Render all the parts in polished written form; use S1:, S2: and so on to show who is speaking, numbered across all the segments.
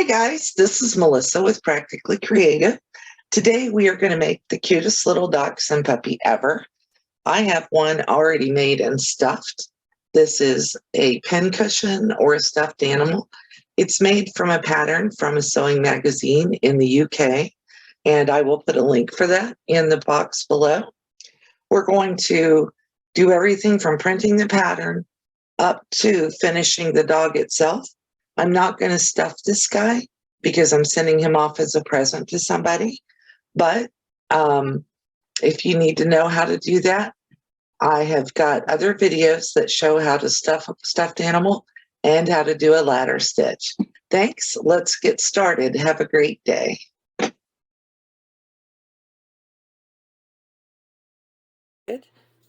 S1: Guys, this is Melissa with Practically Creative. Today we are going to make the cutest little dachshund puppy ever. I have one already made and stuffed. This is a pincushion or a stuffed animal. It's made from a pattern from a sewing magazine in the UK, and I will put a link for that in the box below. We're going to do everything from printing the pattern up to finishing the dog itself. I'm not going to stuff this guy because I'm sending him off as a present to somebody. But if you need to know how to do that, I have got other videos that show how to stuff a stuffed animal and how to do a ladder stitch. Thanks. Let's get started. Have a great day.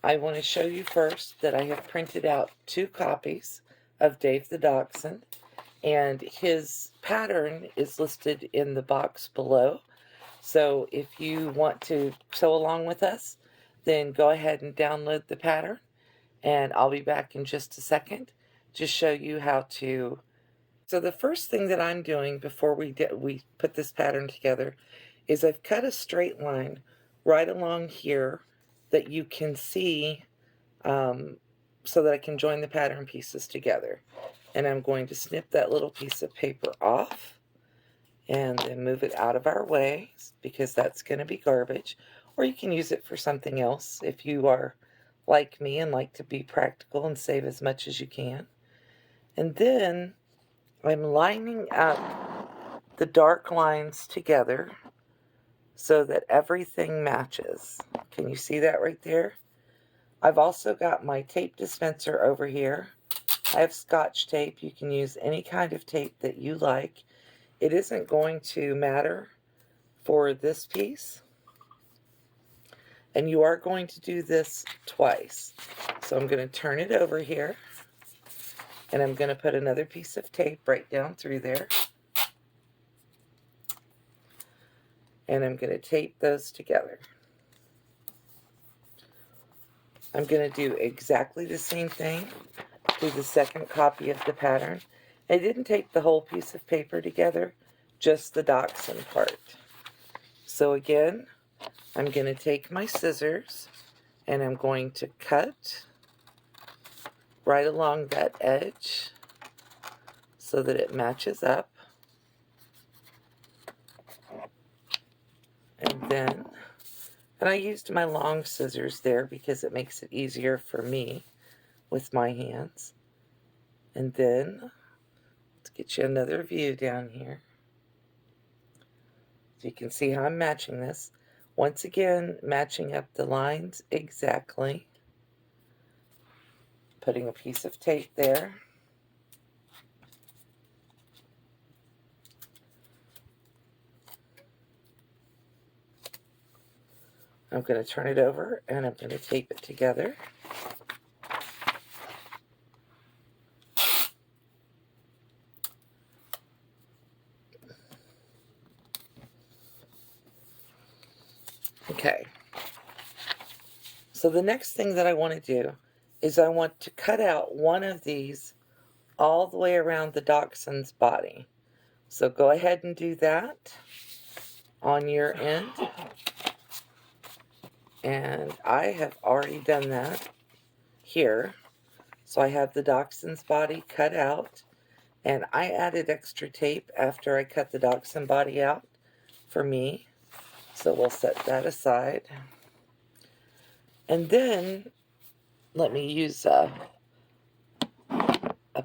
S1: I want to show you first that I have printed out 2 copies of Dave the Dachshund, and his pattern is listed in the box below. So if you want to sew along with us, then go ahead and download the pattern, and I'll be back in just a second to show you how to. So the first thing that I'm doing before we put this pattern together is I've cut a straight line right along here that you can see so that I can join the pattern pieces together. And I'm going to snip that little piece of paper off and then move it out of our way because that's going to be garbage. Or you can use it for something else if you are like me and like to be practical and save as much as you can. And then I'm lining up the dark lines together so that everything matches. Can you see that right there? I've also got my tape dispenser over here. I have Scotch tape. You can use any kind of tape that you like. It isn't going to matter for this piece. And you are going to do this twice. So I'm going to turn it over here. And I'm going to put another piece of tape right down through there. And I'm going to tape those together. I'm going to do exactly the same thing to the second copy of the pattern. I didn't tape the whole piece of paper together, just the dachshund part. So again, I'm going to take my scissors and I'm going to cut right along that edge so that it matches up. And I used my long scissors there because it makes it easier for me with my hands. And then, let's get you another view down here. So you can see how I'm matching this. Once again, matching up the lines exactly. Putting a piece of tape there. I'm going to turn it over and I'm going to tape it together. Okay. So the next thing that I want to do is I want to cut out one of these all the way around the dachshund's body. So go ahead and do that on your end. And I have already done that here. So I have the dachshund's body cut out. And I added extra tape after I cut the dachshund body out for me. So we'll set that aside. And then let me use a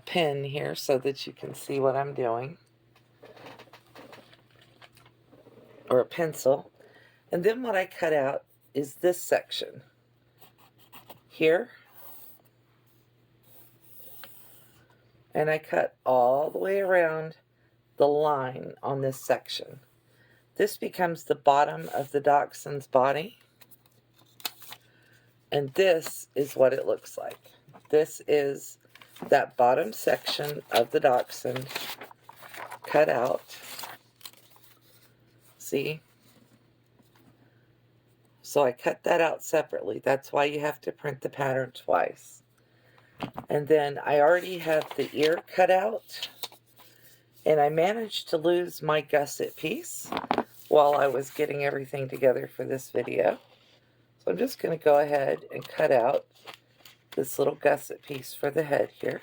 S1: pen here so that you can see what I'm doing. Or a pencil. And then what I cut out is this section here. And I cut all the way around the line on this section. This becomes the bottom of the dachshund's body. And this is what it looks like. This is that bottom section of the dachshund cut out. See? So I cut that out separately. That's why you have to print the pattern twice. And then I already have the ear cut out. And I managed to lose my gusset piece while I was getting everything together for this video. So I'm just going to go ahead and cut out this little gusset piece for the head here.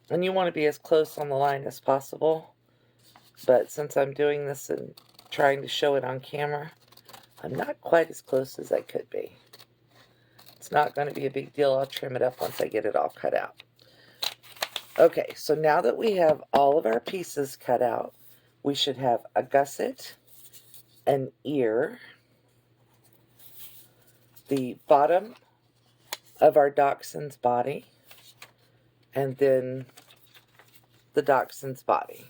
S1: And you want to be as close on the line as possible, but since I'm doing this and trying to show it on camera, I'm not quite as close as I could be. It's not going to be a big deal. I'll trim it up once I get it all cut out. Okay, so now that we have all of our pieces cut out, we should have a gusset, an ear, the bottom of our dachshund's body, and then the dachshund's body.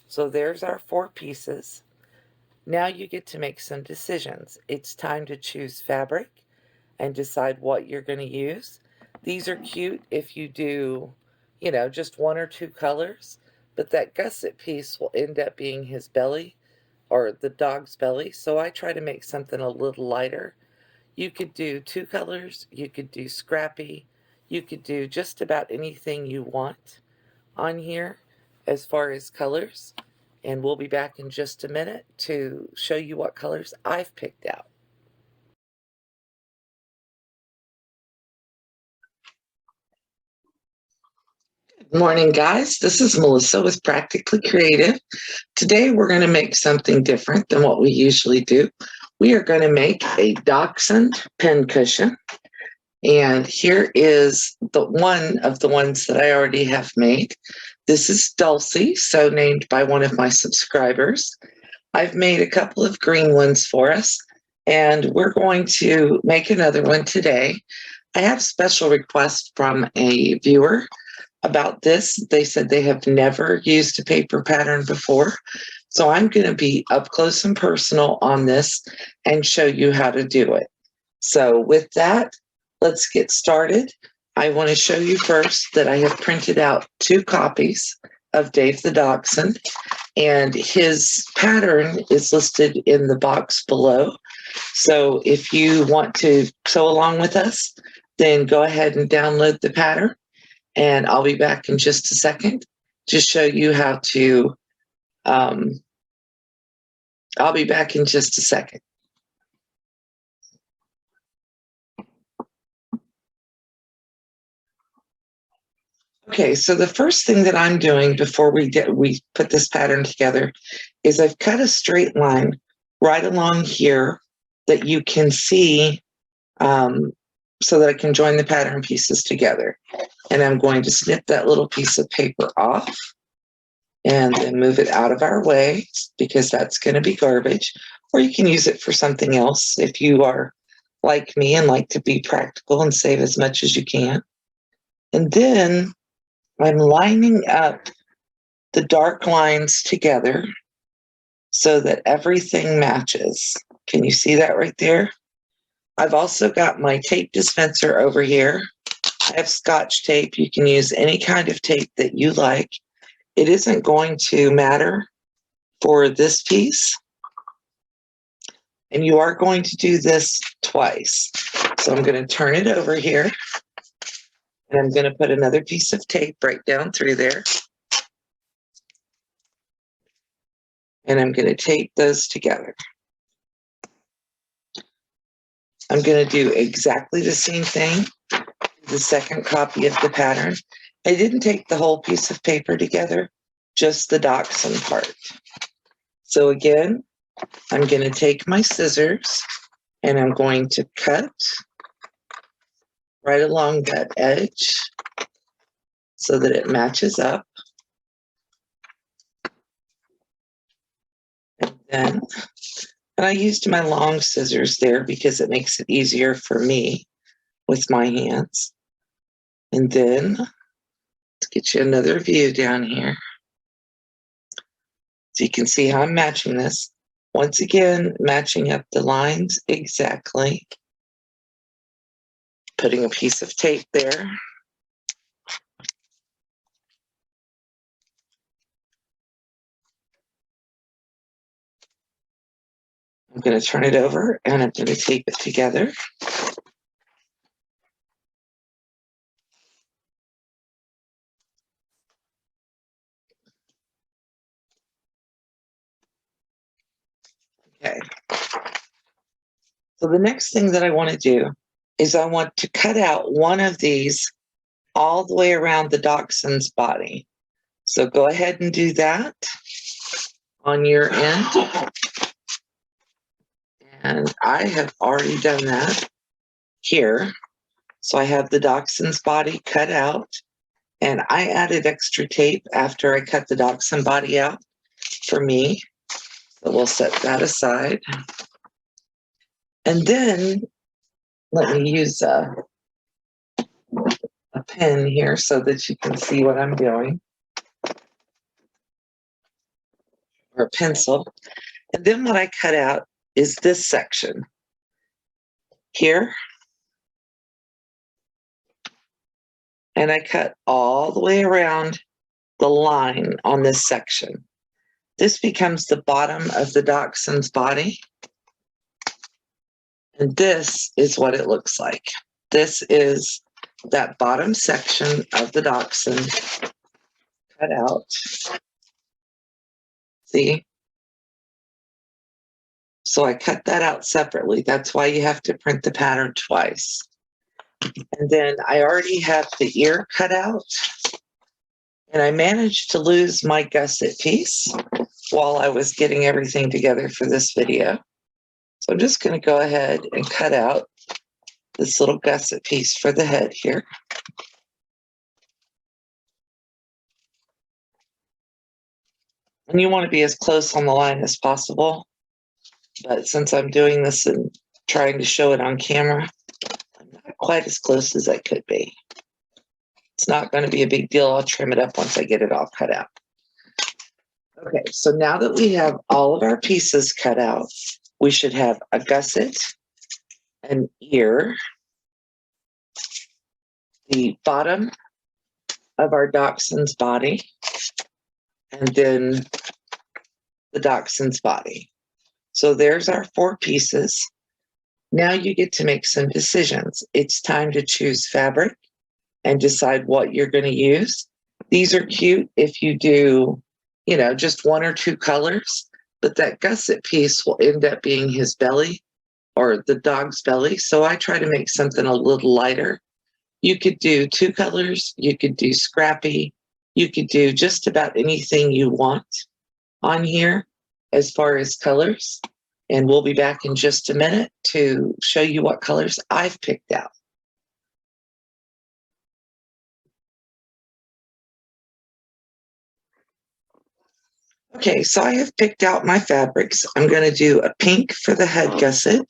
S1: So there's our 4 pieces. Now you get to make some decisions. It's time to choose fabric and decide what you're going to use. These are cute if you do, you know, just 1 or 2 colors, but that gusset piece will end up being his belly or the dog's belly, so I try to make something a little lighter. You could do 2 colors, you could do scrappy, you could do just about anything you want on here as far as colors, and we'll be back in just a minute to show you what colors I've picked out. Good morning, guys. This is Melissa with Practically Creative. Today we're going to make something different than what we usually do. We are going to make a Dachshund pincushion. And here is the one of the ones that I already have made. This is Dulcie, so named by one of my subscribers. I've made a couple of green ones for us, and we're going to make another one today. I have special requests from a viewer about this. They said they have never used a paper pattern before. So I'm going to be up close and personal on this and show you how to do it. So with that, let's get started. I want to show you first that I have printed out 2 copies of Dave the Dachshund, and his pattern is listed in the box below. So if you want to sew along with us, then go ahead and download the pattern, and I'll be back in just a second to show you how to, I'll be back in just a second. Okay, so the first thing that I'm doing before we put this pattern together is I've cut a straight line right along here that you can see, so that I can join the pattern pieces together. And I'm going to snip that little piece of paper off and then move it out of our way because that's going to be garbage, or you can use it for something else if you are like me and like to be practical and save as much as you can. And then I'm lining up the dark lines together so that everything matches. Can you see that right there? I've also got my tape dispenser over here. I have Scotch tape. You can use any kind of tape that you like. It isn't going to matter for this piece. And you are going to do this twice. So I'm going to turn it over here. And I'm going to put another piece of tape right down through there. And I'm going to tape those together. I'm going to do exactly the same thing, the second copy of the pattern. I didn't take the whole piece of paper together, just the dachshund part. So again, I'm going to take my scissors and I'm going to cut right along that edge so that it matches up. And I used my long scissors there because it makes it easier for me with my hands. And then let's get you another view down here. So you can see how I'm matching this. Once again, matching up the lines exactly. Putting a piece of tape there. I'm going to turn it over and I'm going to tape it together. So the next thing that I want to do is I want to cut out one of these all the way around the dachshund's body. So go ahead and do that on your end. And I have already done that here. So I have the dachshund's body cut out, and I added extra tape after I cut the dachshund body out for me. So we'll set that aside. And then let me use a pen here so that you can see what I'm doing, or a pencil. And then what I cut out is this section here. And I cut all the way around the line on this section. This becomes the bottom of the dachshund's body. And this is what it looks like. This is that bottom section of the dachshund cut out. See? So I cut that out separately. That's why you have to print the pattern twice. And then I already have the ear cut out. And I managed to lose my gusset piece while I was getting everything together for this video. So I'm just going to go ahead and cut out this little gusset piece for the head here. And you want to be as close on the line as possible. But since I'm doing this and trying to show it on camera, I'm not quite as close as I could be. It's not going to be a big deal. I'll trim it up once I get it all cut out. Okay, so now that we have all of our pieces cut out, we should have a gusset, an ear, the bottom of our dachshund's body, and then the dachshund's body. So there's our 4 pieces. Now you get to make some decisions. It's time to choose fabric and decide what you're going to use. These are cute if you do, just 1 or 2 colors, but that gusset piece will end up being his belly or the dog's belly. So I try to make something a little lighter. You could do 2 colors. You could do scrappy. You could do just about anything you want on here as far as colors. And we'll be back in just a minute to show you what colors I've picked out. Okay, so I have picked out my fabrics. I'm going to do a pink for the head gusset.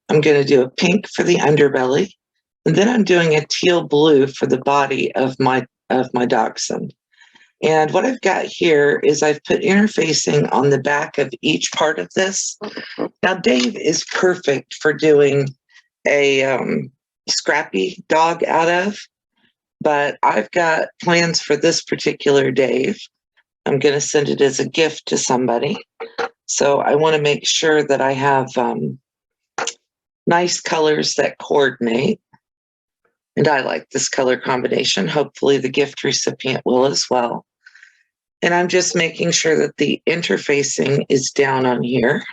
S1: I'm going to do a pink for the underbelly. And then I'm doing a teal blue for the body of my dachshund. And what I've got here is I've put interfacing on the back of each part of this. Now, Dave is perfect for doing a scrappy dog out of, but I've got plans for this particular Dave. I'm going to send it as a gift to somebody. So I want to make sure that I have nice colors that coordinate. And I like this color combination. Hopefully the gift recipient will as well. And I'm just making sure that the interfacing is down on here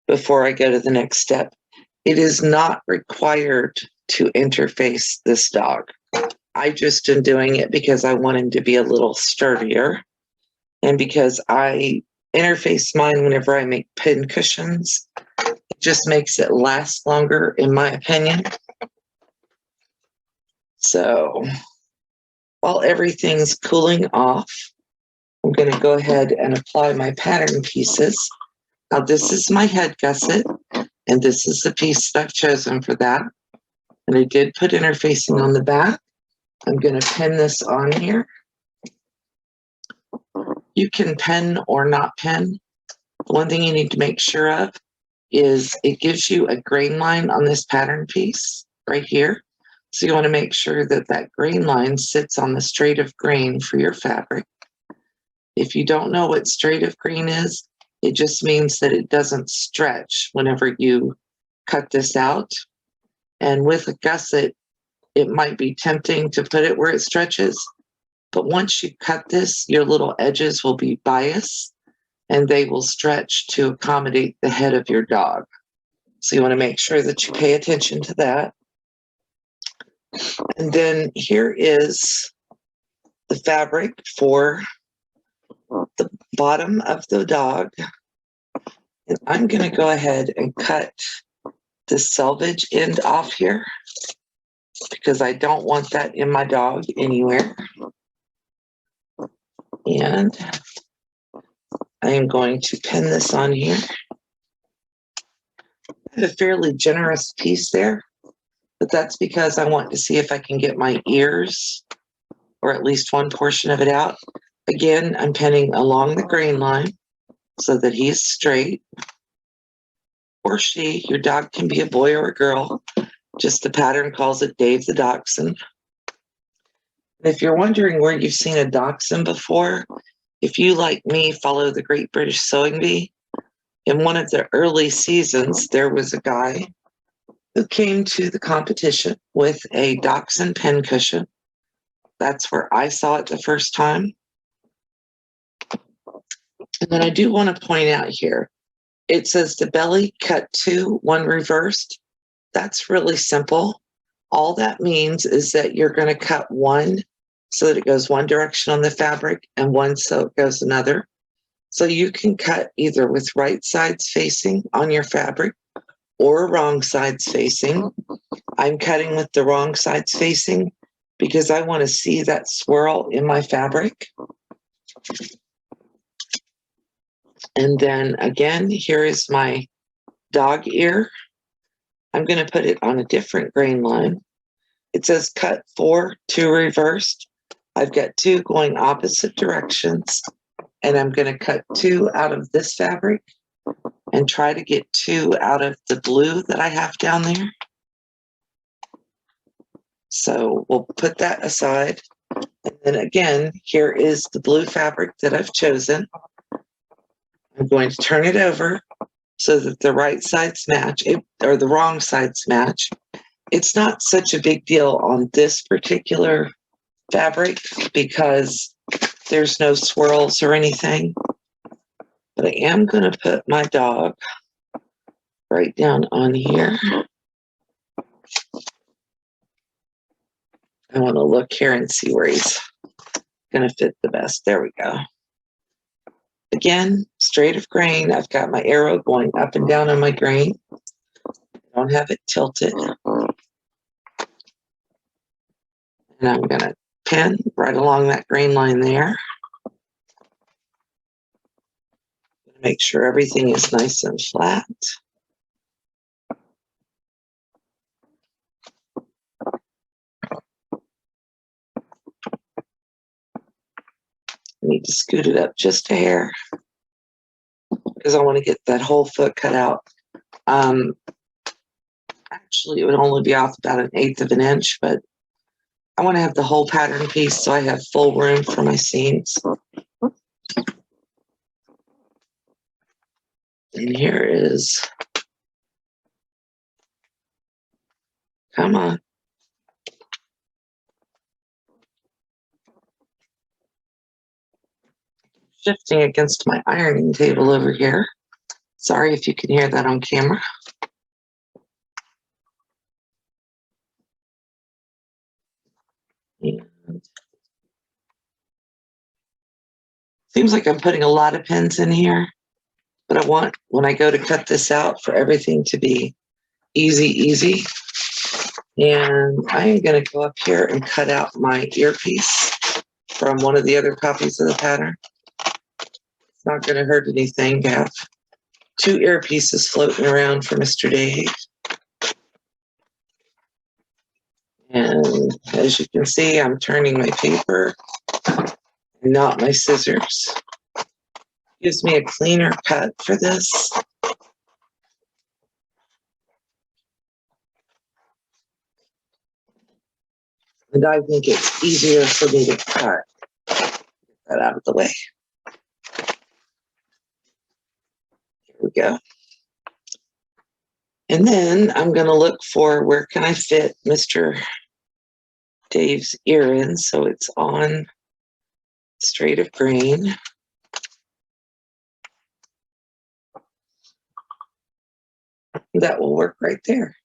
S1: before I go to the next step. It is not required to interface this dog. I just am doing it because I want him to be a little sturdier, and because I interface mine whenever I make pin cushions. It just makes it last longer, in my opinion. So while everything's cooling off, I'm going to go ahead and apply my pattern pieces. Now this is my head gusset, and this is the piece that I've chosen for that. And I did put interfacing on the back. I'm going to pin this on here. You can pin or not pin. One thing you need to make sure of is it gives you a grain line on this pattern piece right here. So you want to make sure that that grain line sits on the straight of grain for your fabric. If you don't know what straight of grain is, it just means that it doesn't stretch whenever you cut this out. And with a gusset, it might be tempting to put it where it stretches, but once you cut this, your little edges will be biased and they will stretch to accommodate the head of your dog. So you want to make sure that you pay attention to that. And then here is the fabric for the bottom of the dog. And I'm going to go ahead and cut the selvage end off here because I don't want that in my dog anywhere. And I am going to pin this on here. I have a fairly generous piece there, but that's because I want to see if I can get my ears or at least one portion of it out. Again, I'm pinning along the grain line so that he's straight. Or she, your dog can be a boy or a girl. Just the pattern calls it Dave the Dachshund. If you're wondering where you've seen a dachshund before, if you, like me, follow the Great British Sewing Bee, in one of the early seasons, there was a guy who came to the competition with a dachshund pincushion. That's where I saw it the first time. And then I do want to point out here, it says the belly cut 2, 1 reversed. That's really simple. All that means is that you're going to cut 1 so that it goes one direction on the fabric and 1 so it goes another. So you can cut either with right sides facing on your fabric or wrong sides facing. I'm cutting with the wrong sides facing because I want to see that swirl in my fabric. And then again, here is my dog ear. I'm going to put it on a different grain line. It says cut 4, 2 reversed. I've got 2 going opposite directions, and I'm going to cut 2 out of this fabric and try to get 2 out of the blue that I have down there. So we'll put that aside. And then again, here is the blue fabric that I've chosen. I'm going to turn it over so that the right sides match, or the wrong sides match. It's not such a big deal on this particular fabric because there's no swirls or anything. But I am going to put my dog right down on here. I want to look here and see where he's going to fit the best. There we go. Again, straight of grain. I've got my arrow going up and down on my grain. I don't have it tilted. And I'm going to pin right along that grain line there. Make sure everything is nice and flat. I need to scoot it up just a hair because I want to get that whole foot cut out. Actually, it would only be off about 1/8 of an inch, but I want to have the whole pattern piece so I have full room for my seams. And here is, come on. Shifting against my ironing table over here. Sorry if you can hear that on camera. And seems like I'm putting a lot of pins in here, but I want, when I go to cut this out, for everything to be easy. And I am going to go up here and cut out my earpiece from one of the other copies of the pattern. It's not going to hurt anything to have 2 earpieces floating around for Mr. Dave. And as you can see, I'm turning my paper and not my scissors. Gives me a cleaner cut for this. And I think it's easier for me to cut. Get that out of the way. Here we go. And then I'm going to look for where can I fit Mr. Dave's ear in so it's on straight of grain. that will work right there.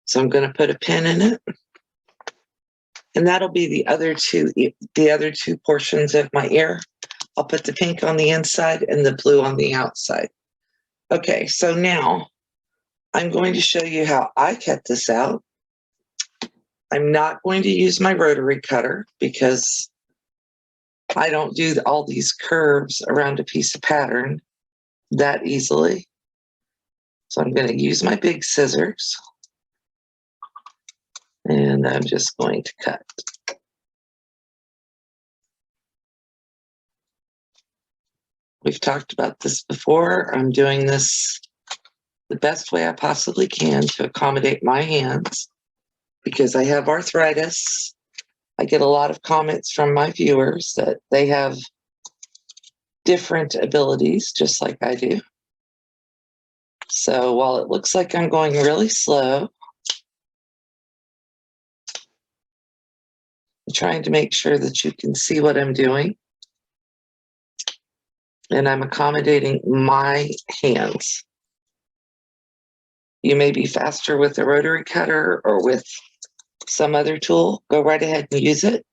S1: So I'm going to put a pin in it. And that'll be the other two portions of my ear. I'll put the pink on the inside and the blue on the outside. Okay, so now I'm going to show you how I cut this out. I'm not going to use my rotary cutter because I don't do all these curves around a piece of pattern that easily. So I'm going to use my big scissors. And I'm just going to cut. We've talked about this before. I'm doing this the best way I possibly can to accommodate my hands because I have arthritis. I get a lot of comments from my viewers that they have different abilities, just like I do. So while it looks like I'm going really slow, I'm trying to make sure that you can see what I'm doing. And I'm accommodating my hands. You may be faster with a rotary cutter or with some other tool. Go right ahead and use it.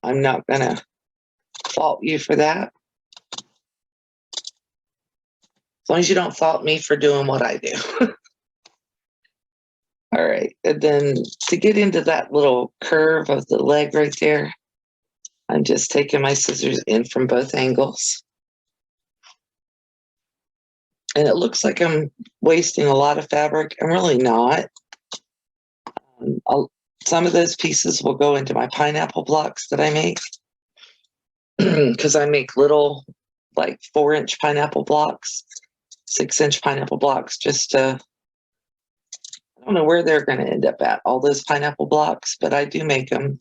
S1: I'm not going to fault you for that. As long as you don't fault me for doing what I do. All right, and then to get into that little curve of the leg right there, I'm just taking my scissors in from both angles. And it looks like I'm wasting a lot of fabric. I'm really not. Some of those pieces will go into my pineapple blocks that I make because I make little, like 4-inch pineapple blocks, 6-inch pineapple blocks, just to, I don't know where they're going to end up at, all those pineapple blocks, but I do make them.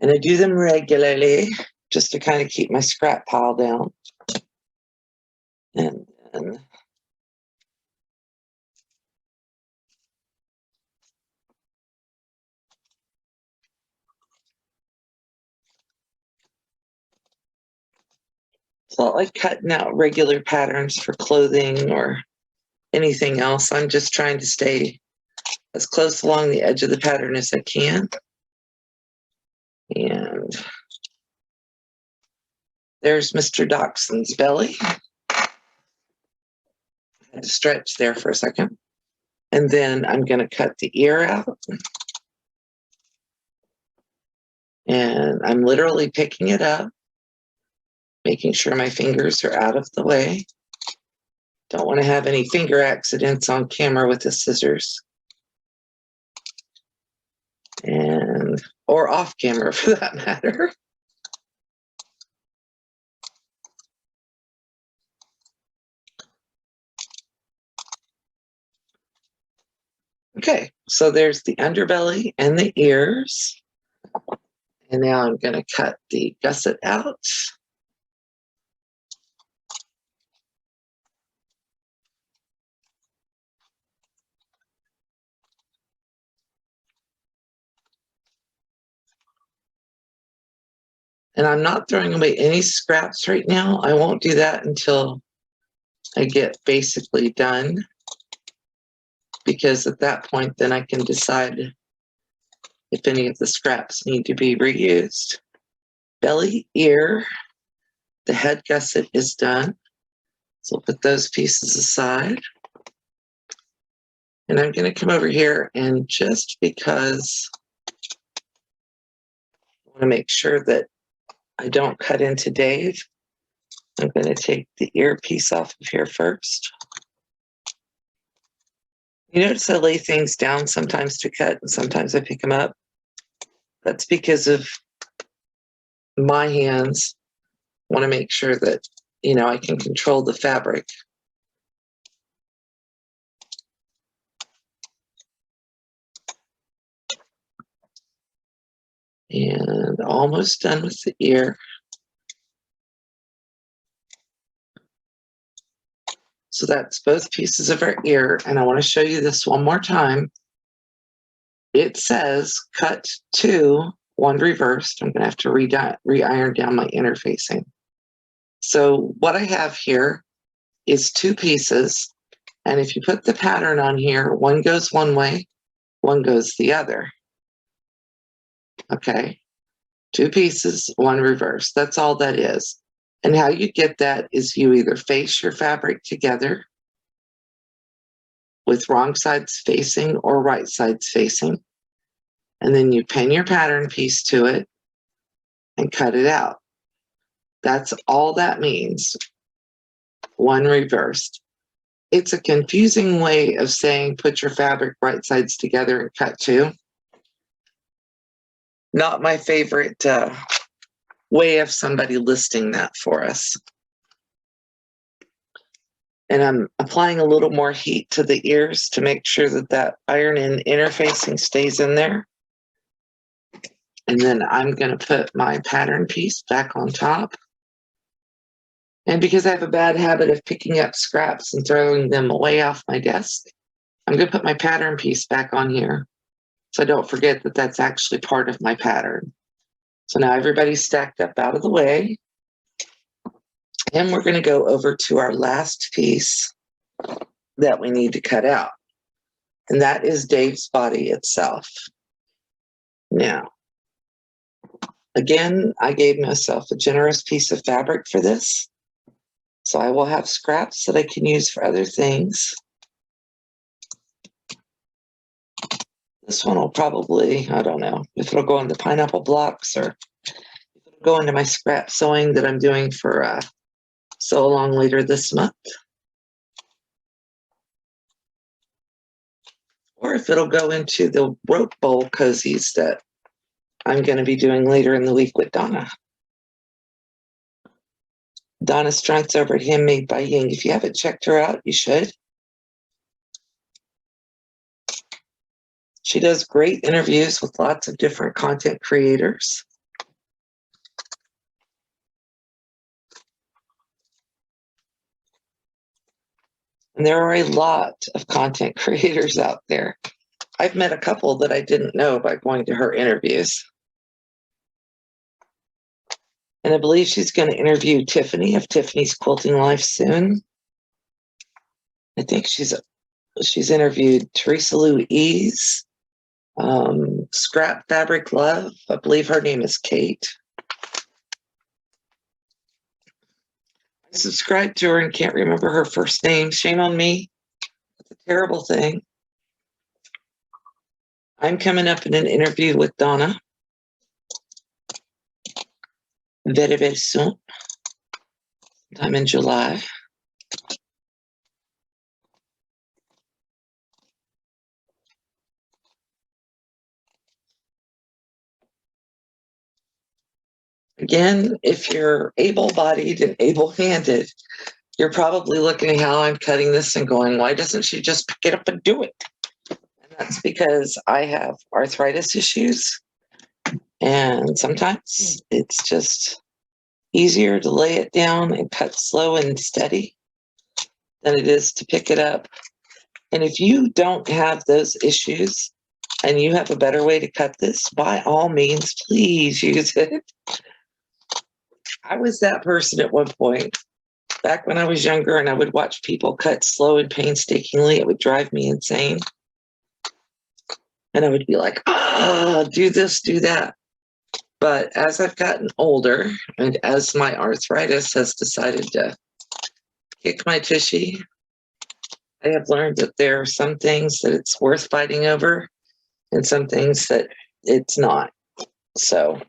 S1: And I do them regularly just to kind of keep my scrap pile down. And then it's not like cutting out regular patterns for clothing or anything else. I'm just trying to stay as close along the edge of the pattern as I can. And there's Mr. Dachshund's belly. I had to stretch there for a second. And then I'm going to cut the ear out. And I'm literally picking it up, making sure my fingers are out of the way. Don't want to have any finger accidents on camera with the scissors. And, or off camera for that matter. Okay, so there's the underbelly and the ears. And now I'm going to cut the gusset out. And I'm not throwing away any scraps right now. I won't do that until I get basically done, because at that point, then I can decide if any of the scraps need to be reused. Belly, ear, the head gusset is done. So I'll put those pieces aside. And I'm going to come over here, and just because I want to make sure that I don't cut into Dave, I'm going to take the ear piece off of here first. You notice I lay things down sometimes to cut and sometimes I pick them up. That's because of my hands. I want to make sure that, you know, I can control the fabric. And almost done with the ear. So that's both pieces of our ear. And I want to show you this one more time. It says cut 2, 1 reversed. I'm going to have to re-iron down my interfacing. So what I have here is 2 pieces, and if you put the pattern on here, one goes one way, one goes the other. Okay, 2 pieces, one reverse. That's all that is. And how you get that is you either face your fabric together with wrong sides facing or right sides facing, and then you pin your pattern piece to it and cut it out. That's all that means. One reversed. It's a confusing way of saying put your fabric right sides together and cut 2. Not my favorite way of somebody listing that for us. And I'm applying a little more heat to the ears to make sure that that iron in interfacing stays in there. And then I'm going to put my pattern piece back on top. And because I have a bad habit of picking up scraps and throwing them away off my desk, I'm going to put my pattern piece back on here so I don't forget that that's actually part of my pattern. So now everybody's stacked up out of the way. And we're going to go over to our last piece that we need to cut out. And that is Dave's body itself. Now, again, I gave myself a generous piece of fabric for this. So I will have scraps that I can use for other things. This one will probably, I don't know, if it'll go into pineapple blocks or if it'll go into my scrap sewing that I'm doing for Sew Along later this month. Or if it'll go into the rope bowl cozies that I'm going to be doing later in the week with Donna. Donna Strunt's over at Handmade by Ying. If you haven't checked her out, you should. She does great interviews with lots of different content creators. And there are a lot of content creators out there. I've met a couple that I didn't know by going to her interviews. And I believe she's going to interview Tiffany of Tiffany's Quilting Life soon. I think she's interviewed Teresa Louise, Scrap Fabric Love. I believe her name is Kate. I subscribed to her and can't remember her first name. Shame on me. It's a terrible thing. I'm coming up in an interview with Donna very, very soon. Sometime in July. Again, if you're able-bodied and able-handed, you're probably looking at how I'm cutting this and going, why doesn't she just pick it up and do it? And that's because I have arthritis issues. And sometimes it's just easier to lay it down and cut slow and steady than it is to pick it up. And if you don't have those issues and you have a better way to cut this, by all means, please use it. I was that person at one point, back when I was younger, and I would watch people cut slow and painstakingly. It would drive me insane. And I would be like, do this, do that. But as I've gotten older, and as my arthritis has decided to kick my tushy, I have learned that there are some things that it's worth fighting over, and some things that it's not. So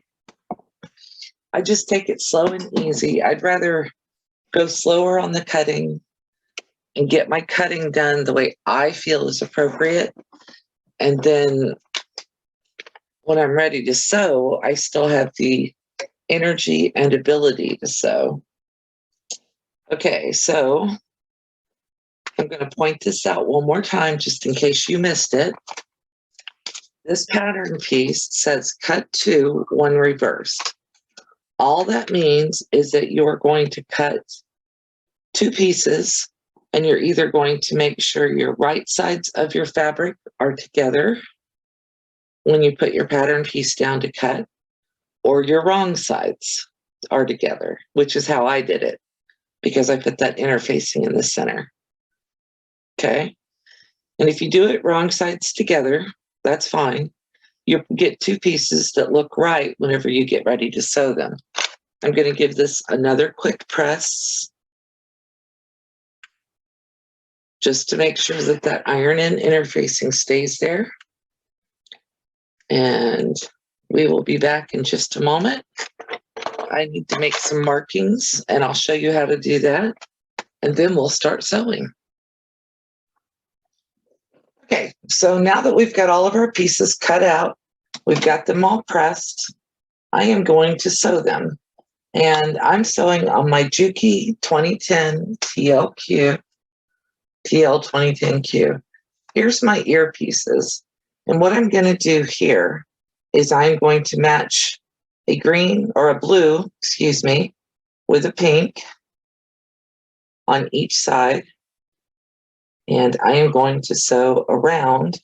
S1: I just take it slow and easy. I'd rather go slower on the cutting and get my cutting done the way I feel is appropriate. And then when I'm ready to sew, I still have the energy and ability to sew. Okay, so I'm going to point this out one more time just in case you missed it. This pattern piece says cut 2, 1 reversed. All that means is that you're going to cut 2 pieces, and you're either going to make sure your right sides of your fabric are together when you put your pattern piece down to cut, or your wrong sides are together, which is how I did it. because I put that interfacing in the center. Okay. And if you do it wrong sides together, that's fine. You'll get two pieces that look right whenever you get ready to sew them. I'm going to give this another quick press just to make sure that that iron-in interfacing stays there. And we will be back in just a moment. I need to make some markings, and I'll show you how to do that, and then we'll start sewing. Okay, so now that we've got all of our pieces cut out, we've got them all pressed, I am going to sew them. And I'm sewing on my Juki 2010 TL2010Q. Here's my ear pieces. And what I'm going to do here is I'm going to match a green or a blue, excuse me, with a pink on each side. And I am going to sew around,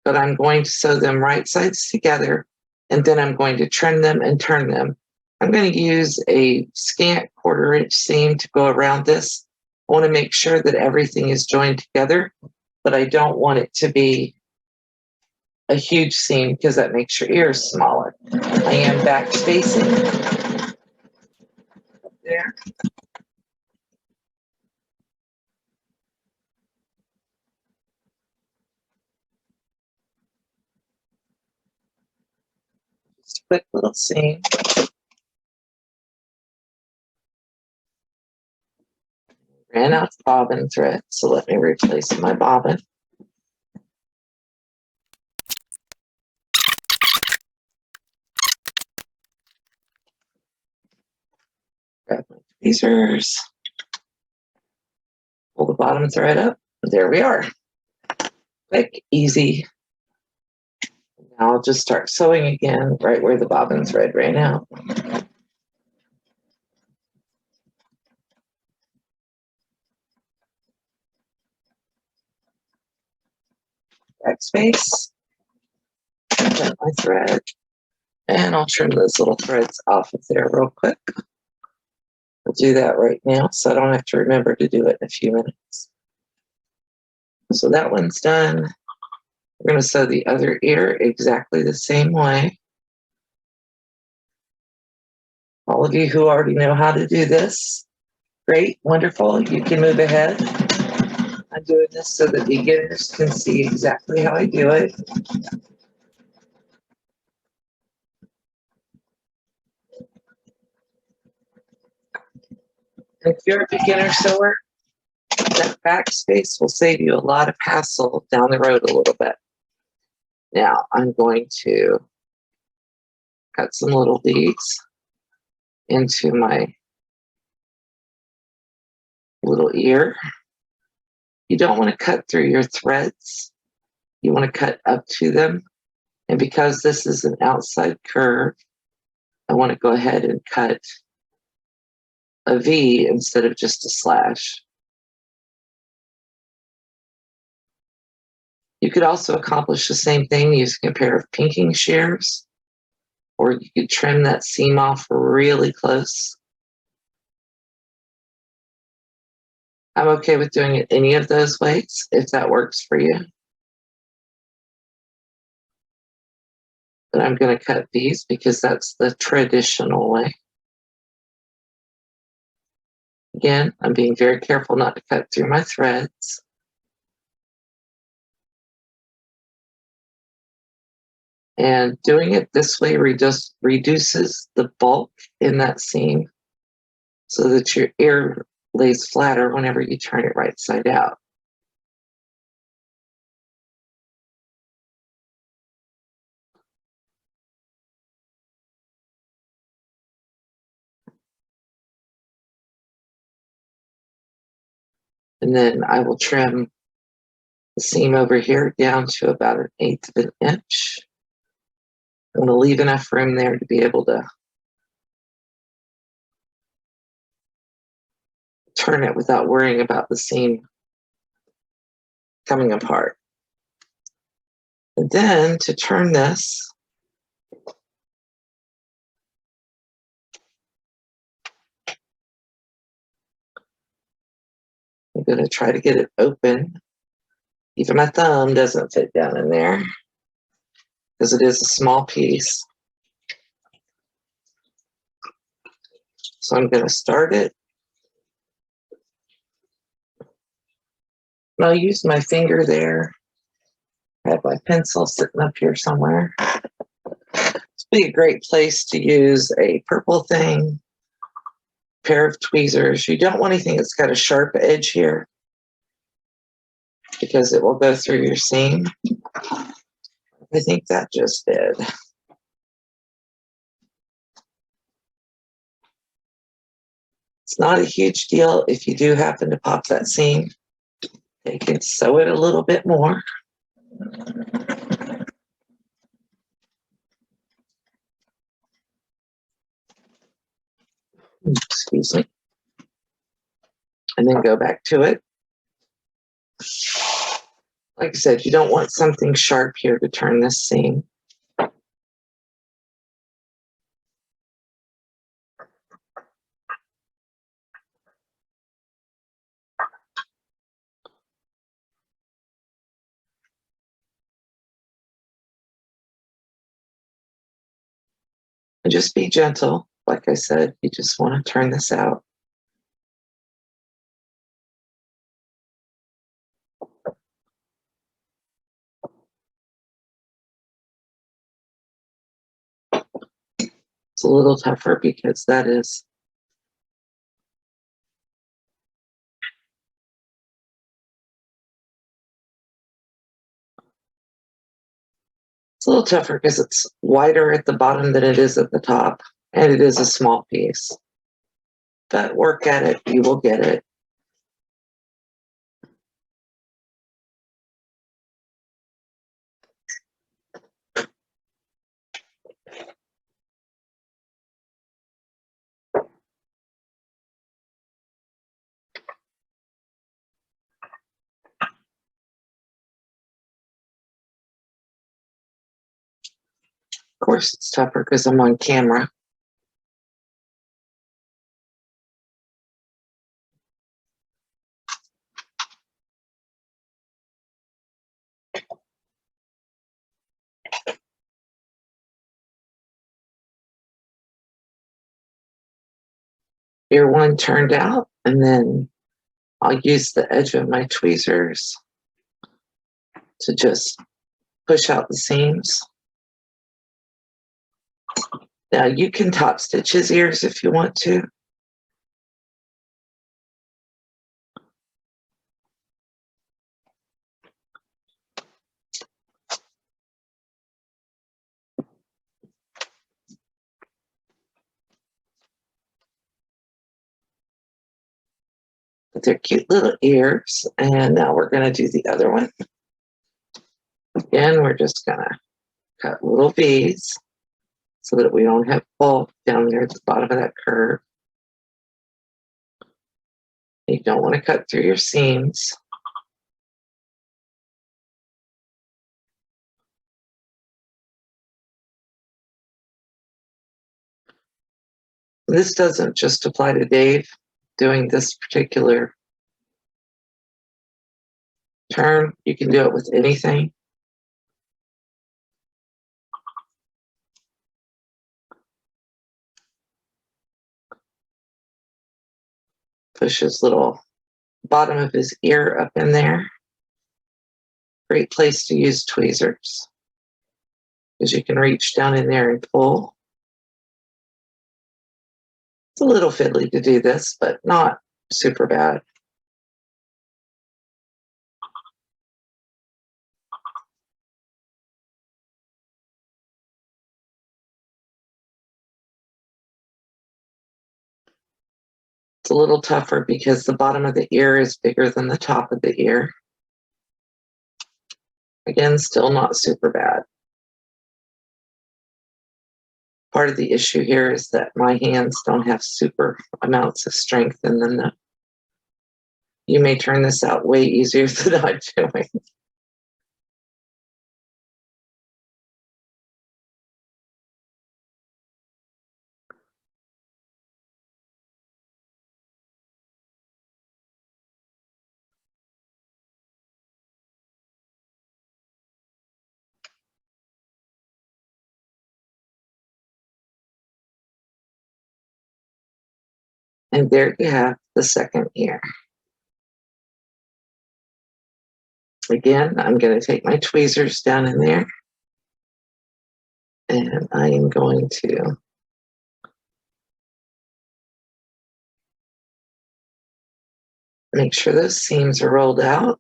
S1: but I'm going to sew them right sides together, and then I'm going to trim them and turn them. I'm going to use a scant 1/4 inch seam to go around this. I want to make sure that everything is joined together, but I don't want it to be a huge seam because that makes your ears smaller. I am back spacing there. Just a quick little seam. Ran out of bobbin thread, so let me replace my bobbin. Grab my tweezers, pull the bottom thread up. There we are. Quick, easy. Now I'll just start sewing again right where the bobbin thread ran out. Backspace, cut my thread, and I'll trim those little threads off of there real quick. I'll do that right now so I don't have to remember to do it in a few minutes. So that one's done. We're going to sew the other ear exactly the same way. All of you who already know how to do this, great, wonderful, you can move ahead. I'm doing this so that beginners can see exactly how I do it. If you're a beginner sewer, that backspace will save you a lot of hassle down the road a little bit. Now I'm going to cut some little beads into my little ear. You don't want to cut through your threads. You want to cut up to them. And because this is an outside curve, I want to go ahead and cut a V instead of just a slash. You could also accomplish the same thing using a pair of pinking shears, or you could trim that seam off really close. I'm okay with doing it any of those ways if that works for you. But I'm going to cut these because that's the traditional way. Again, I'm being very careful not to cut through my threads. And doing it this way reduces the bulk in that seam so that your ear lays flatter whenever you turn it right side out. And then I will trim the seam over here down to about 1/8 of an inch. I'm going to leave enough room there to be able to turn it without worrying about the seam coming apart. And then to turn this, I'm going to try to get it open. Even my thumb doesn't fit down in there because it is a small piece. So I'm going to start it. And I'll use my finger there. I have my pencil sitting up here somewhere. This would be a great place to use a purple thing, pair of tweezers. You don't want anything that's got a sharp edge here because it will go through your seam. I think that just did. It's not a huge deal if you do happen to pop that seam. You can sew it a little bit more. Excuse me. And then go back to it. Like I said, you don't want something sharp here to turn this seam. And just be gentle. Like I said, you just want to turn this out. It's a little tougher because that is a little tougher because it's wider at the bottom than it is at the top, and it is a small piece. But work at it, you will get it. Of course, it's tougher because I'm on camera. Here one turned out, and then I'll use the edge of my tweezers to just push out the seams. Now you can top stitch his ears if you want to. But they're cute little ears. And now we're going to do the other one. Again, we're just going to cut little V's so that we don't have bulk down there at the bottom of that curve. You don't want to cut through your seams. This doesn't just apply to Dave doing this particular term. You can do it with anything. Push his little bottom of his ear up in there. Great place to use tweezers because you can reach down in there and pull. It's a little fiddly to do this, but not super bad. It's a little tougher because the bottom of the ear is bigger than the top of the ear. Again, still not super bad. Part of the issue here is that my hands don't have super amounts of strength in them. You may turn this out way easier than I'm doing. And there you have the second ear. Again, I'm going to take my tweezers down in there, and I am going to make sure those seams are rolled out.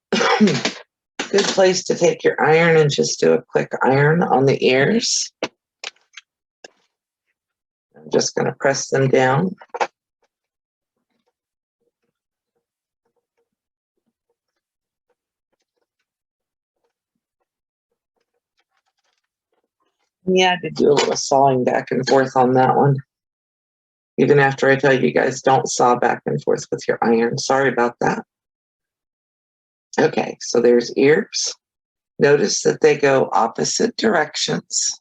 S1: Good place to take your iron and just do a quick iron on the ears. I'm just going to press them down. Yeah, I did do a little sawing back and forth on that one. Even after I tell you guys don't saw back and forth with your iron. Sorry about that. Okay, so there's ears. Notice that they go opposite directions.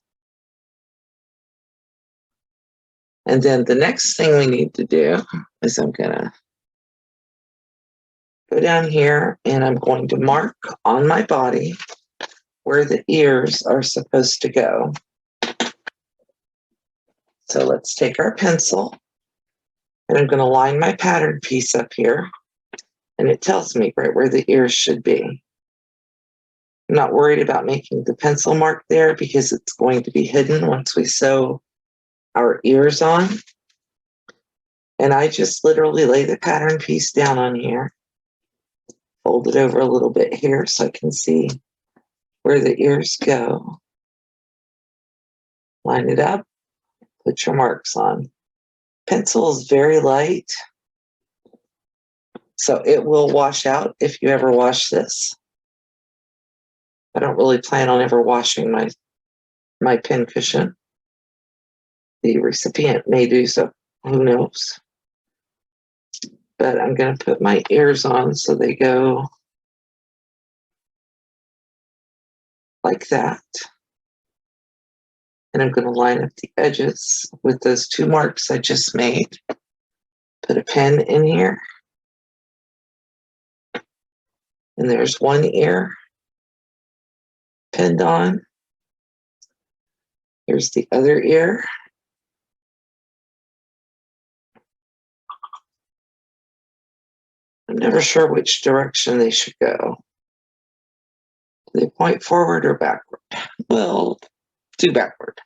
S1: And then the next thing we need to do is I'm going to go down here and I'm going to mark on my body where the ears are supposed to go. So let's take our pencil and I'm going to line my pattern piece up here, and it tells me right where the ears should be. I'm not worried about making the pencil mark there because it's going to be hidden once we sew our ears on. And I just literally lay the pattern piece down on here, fold it over a little bit here so I can see where the ears go. Line it up, put your marks on. Pencil is very light, so it will wash out if you ever wash this. I don't really plan on ever washing my pin cushion. The recipient may do so, who knows. But I'm going to put my ears on so they go like that. And I'm going to line up the edges with those two marks I just made. Put a pin in here. And there's one ear pinned on. Here's the other ear. I'm never sure which direction they should go. Do they point forward or backward? Well, do backward.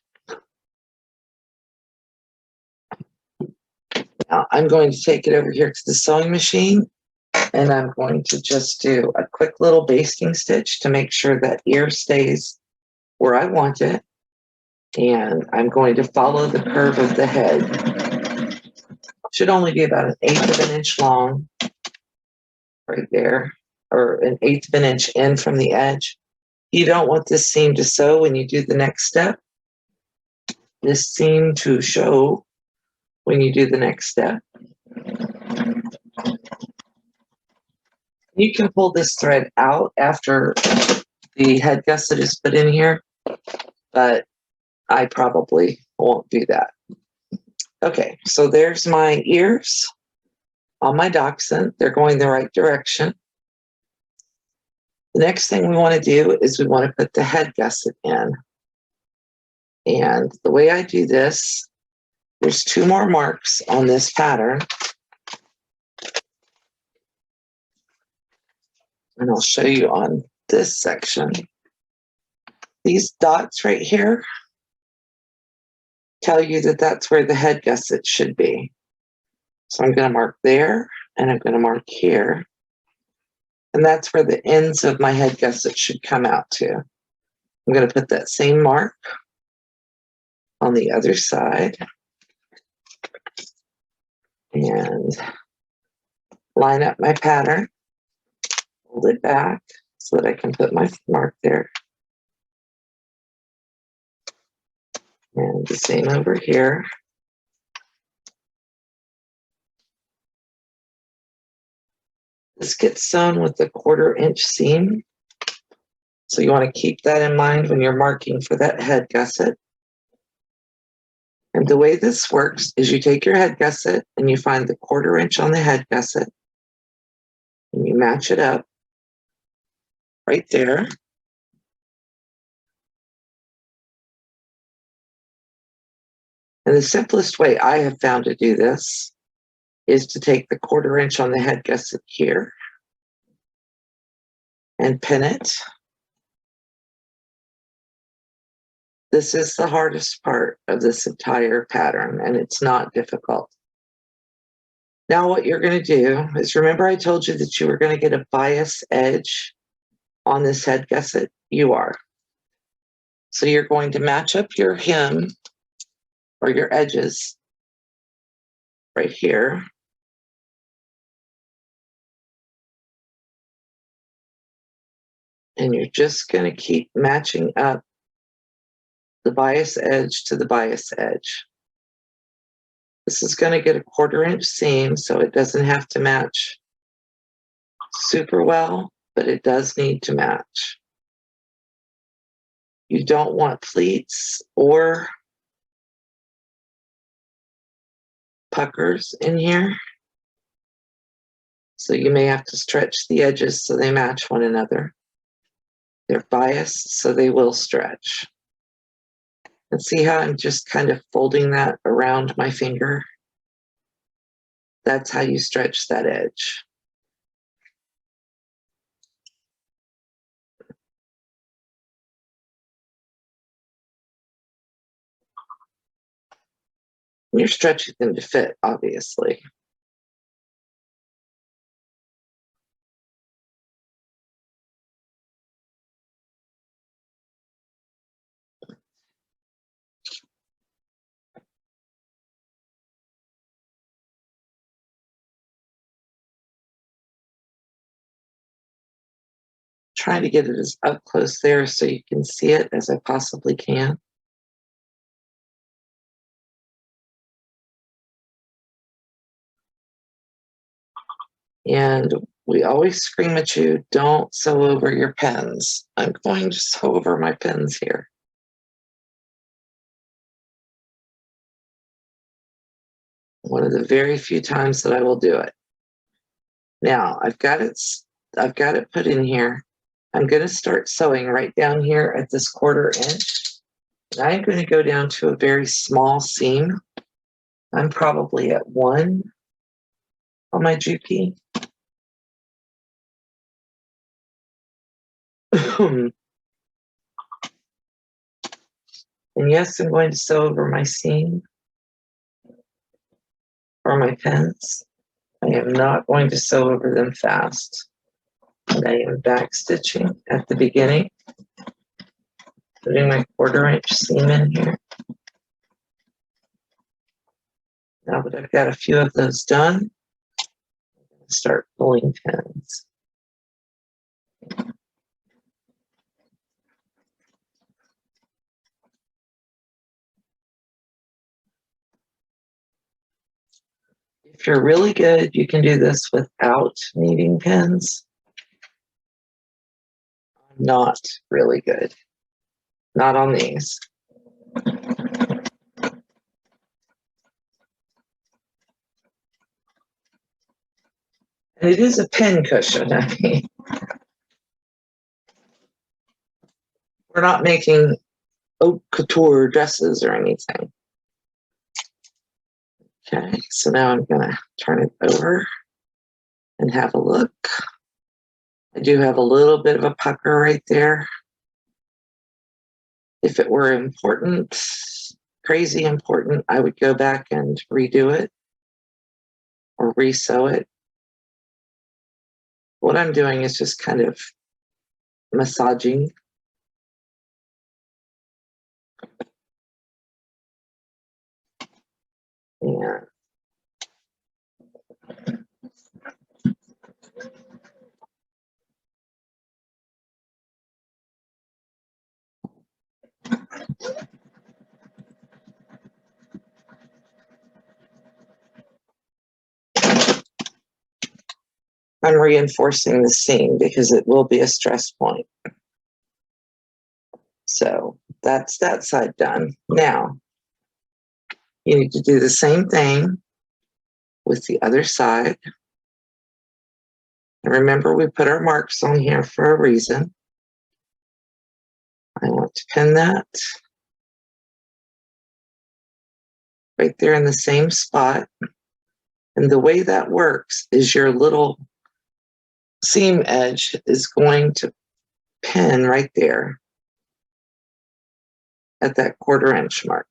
S1: Now I'm going to take it over here to the sewing machine, and I'm going to just do a quick little basting stitch to make sure that ear stays where I want it. And I'm going to follow the curve of the head. Should only be about 1/8 of an inch long right there, or 1/8 of an inch in from the edge. You don't want this seam to sew when you do the next step. This seam to show when you do the next step. You can pull this thread out after the head gusset is put in here, but I probably won't do that. Okay, so there's my ears on my Dachshund. They're going the right direction. The next thing we want to do is we want to put the head gusset in. And the way I do this, there's 2 more marks on this pattern. And I'll show you on this section. These dots right here tell you that that's where the head gusset should be. So I'm going to mark there, and I'm going to mark here. And that's where the ends of my head gusset should come out to. I'm going to put that same mark on the other side and line up my pattern, fold it back so that I can put my mark there. And the same over here. This gets sewn with a 1/4 inch seam. So you want to keep that in mind when you're marking for that head gusset. And the way this works is you take your head gusset and you find the 1/4 inch on the head gusset and you match it up right there. And the simplest way I have found to do this is to take the 1/4 inch on the head gusset here and pin it. This is the hardest part of this entire pattern, and it's not difficult. Now what you're going to do is, remember I told you that you were going to get a bias edge on this head gusset? You are. So you're going to match up your hem or your edges right here. And you're just going to keep matching up the bias edge to the bias edge. This is going to get a 1/4 inch seam, so it doesn't have to match super well, but it does need to match. You don't want pleats or puckers in here, so you may have to stretch the edges so they match one another. They're biased, so they will stretch. And see how I'm just kind of folding that around my finger? That's how you stretch that edge. You're stretching them to fit, obviously. Trying to get it as up close there so you can see it as I possibly can. And we always scream at you, don't sew over your pens. I'm going to sew over my pens here. One of the very few times that I will do it. Now I've got it put in here. I'm going to start sewing right down here at this 1/4 inch. And I'm going to go down to a very small seam. I'm probably at 1 on my Juki. And yes, I'm going to sew over my seam or my pens. I am not going to sew over them fast. And I am back stitching at the beginning, putting my 1/4 inch seam in here. Now that I've got a few of those done, I'm going to start pulling pins. If you're really good, you can do this without needing pins. I'm not really good. Not on these. And it is a pin cushion. I mean, we're not making haute couture dresses or anything. Okay, so now I'm going to turn it over and have a look. I do have a little bit of a pucker right there. If it were important, crazy important, I would go back and redo it or re-sew it. What I'm doing is just kind of massaging. And I'm reinforcing the seam because it will be a stress point. So that's that side done. Now, you need to do the same thing with the other side. And remember, we put our marks on here for a reason. I want to pin that. right there in the same spot. And the way that works is your little seam edge is going to pin right there at that 1/4 inch mark.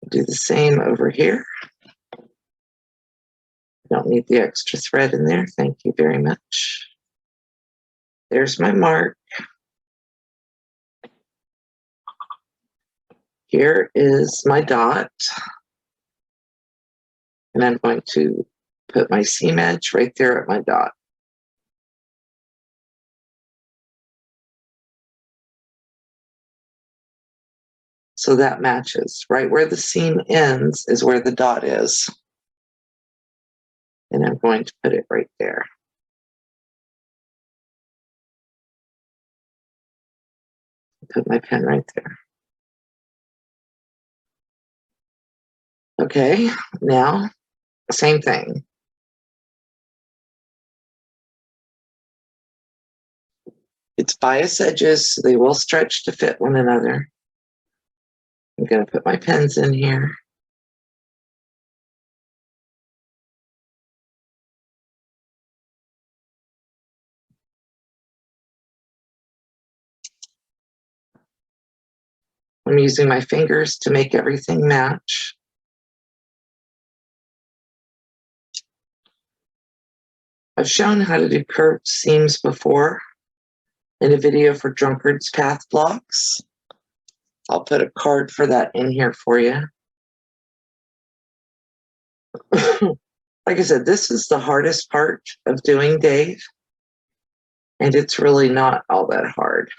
S1: Do the same over here. Don't need the extra thread in there. Thank you very much. There's my mark. Here is my dot. And I'm going to put my seam edge right there at my dot. So that matches. Right where the seam ends is where the dot is. And I'm going to put it right there. Put my pen right there. Okay, now, same thing. It's bias edges, so they will stretch to fit one another. I'm going to put my pins in here. I'm using my fingers to make everything match. I've shown how to do curved seams before in a video for Drunkard's Path blocks. I'll put a card for that in here for you. Like I said, this is the hardest part of doing Dave, and it's really not all that hard.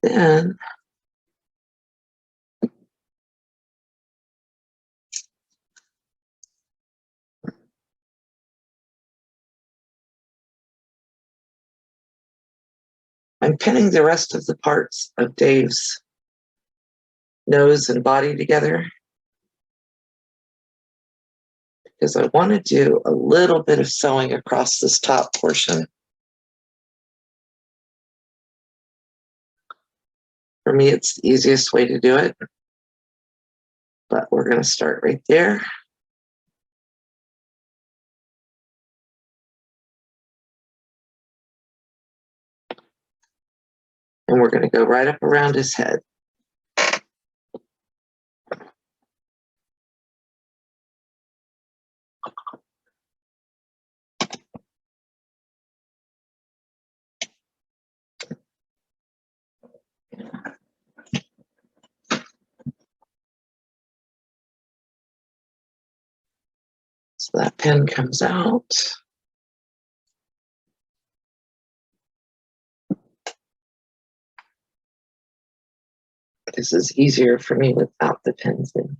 S1: Then I'm pinning the rest of the parts of Dave's nose and body together because I want to do a little bit of sewing across this top portion. For me, it's the easiest way to do it, but we're going to start right there. And we're going to go right up around his head. So that pen comes out. This is easier for me without the pens in.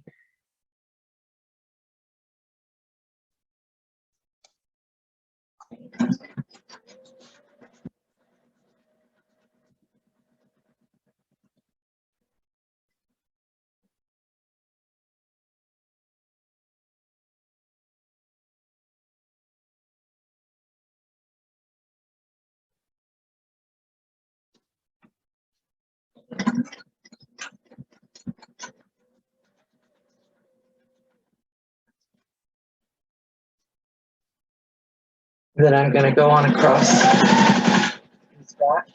S1: Then I'm going to go on across his back.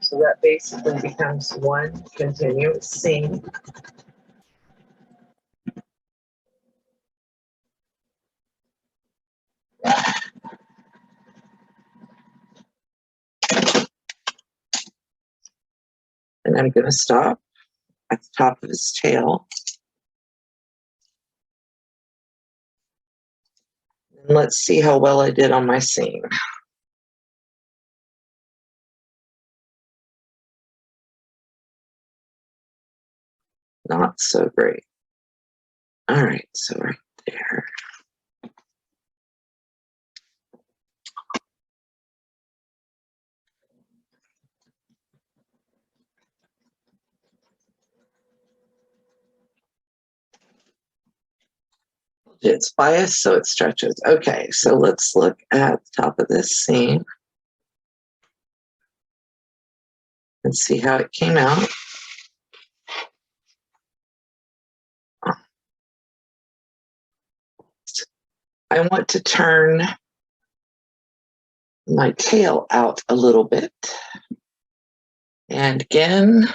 S1: So that basically becomes one continuous seam. And I'm going to stop at the top of his tail. And let's see how well I did on my seam. Not so great. All right, so right there. It's biased, so it stretches. Okay, so let's look at the top of this seam. and see how it came out. I want to turn my tail out a little bit. And again,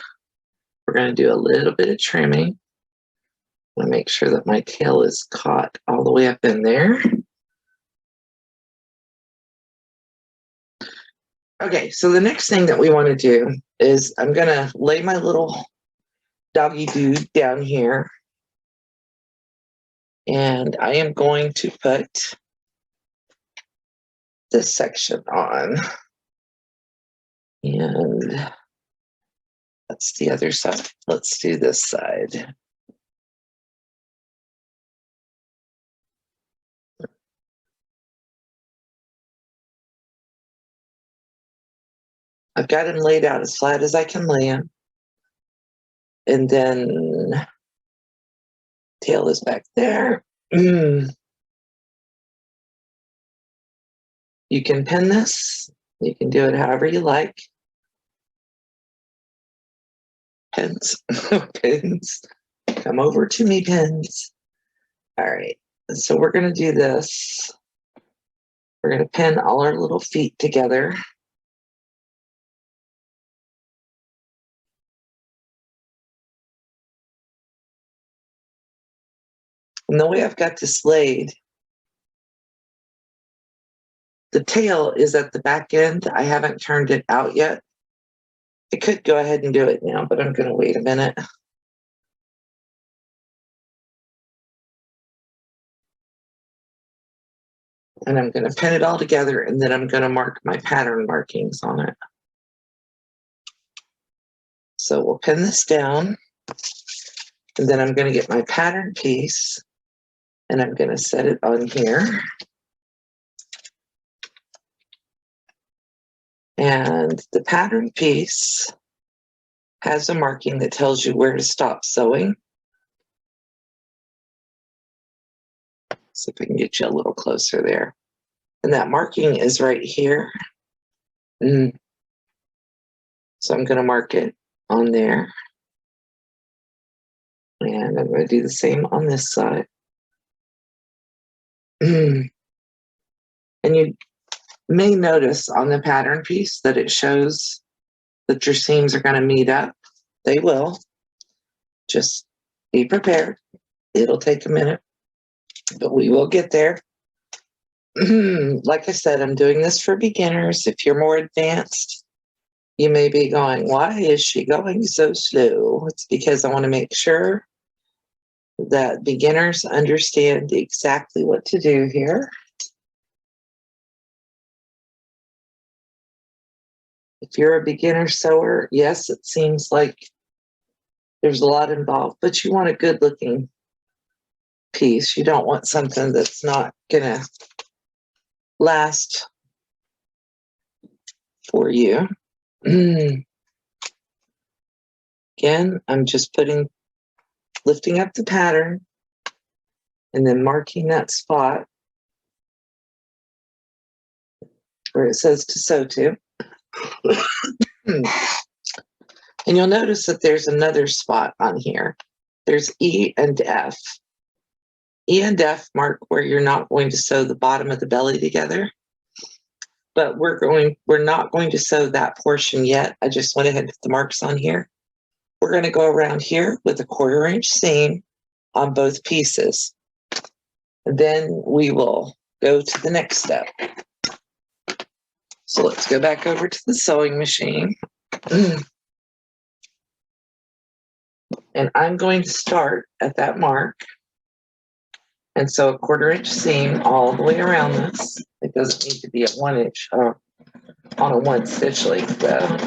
S1: we're going to do a little bit of trimming. I want to make sure that my tail is caught all the way up in there. Okay, so the next thing that we want to do is I'm going to lay my little doggy dude down here. And I am going to put this section on. And that's the other side. Let's do this side. I've got him laid out as flat as I can lay him. And then tail is back there. You can pin this. You can do it however you like. Pins. Pins. Come over to me, pins. All right. So we're going to do this. We're going to pin all our little feet together. And the way I've got this laid, the tail is at the back end. I haven't turned it out yet. I could go ahead and do it now, but I'm going to wait a minute. And I'm going to pin it all together, and then I'm going to mark my pattern markings on it. So we'll pin this down, and then I'm going to get my pattern piece, and I'm going to set it on here. And the pattern piece has a marking that tells you where to stop sewing. See if I can get you a little closer there. And that marking is right here. So I'm going to mark it on there. And I'm going to do the same on this side. And you may notice on the pattern piece that it shows that your seams are going to meet up. They will. Just be prepared. It'll take a minute, but we will get there. Like I said, I'm doing this for beginners. If you're more advanced, you may be going, why is she going so slow? It's because I want to make sure that beginners understand exactly what to do here. If you're a beginner sewer, yes, it seems like there's a lot involved, but you want a good looking piece. You don't want something that's not gonna last for you. Again, I'm just lifting up the pattern and then marking that spot where it says to sew to. And you'll notice that there's another spot on here. There's E and F. E and F mark where you're not going to sew the bottom of the belly together. But we're not going to sew that portion yet. I just went ahead and put the marks on here. We're going to go around here with a 1/4 inch seam on both pieces. And then we will go to the next step. So let's go back over to the sewing machine. And I'm going to start at that mark and sew a 1/4 inch seam all the way around this. It doesn't need to be at 1 inch on a 1 stitch length though.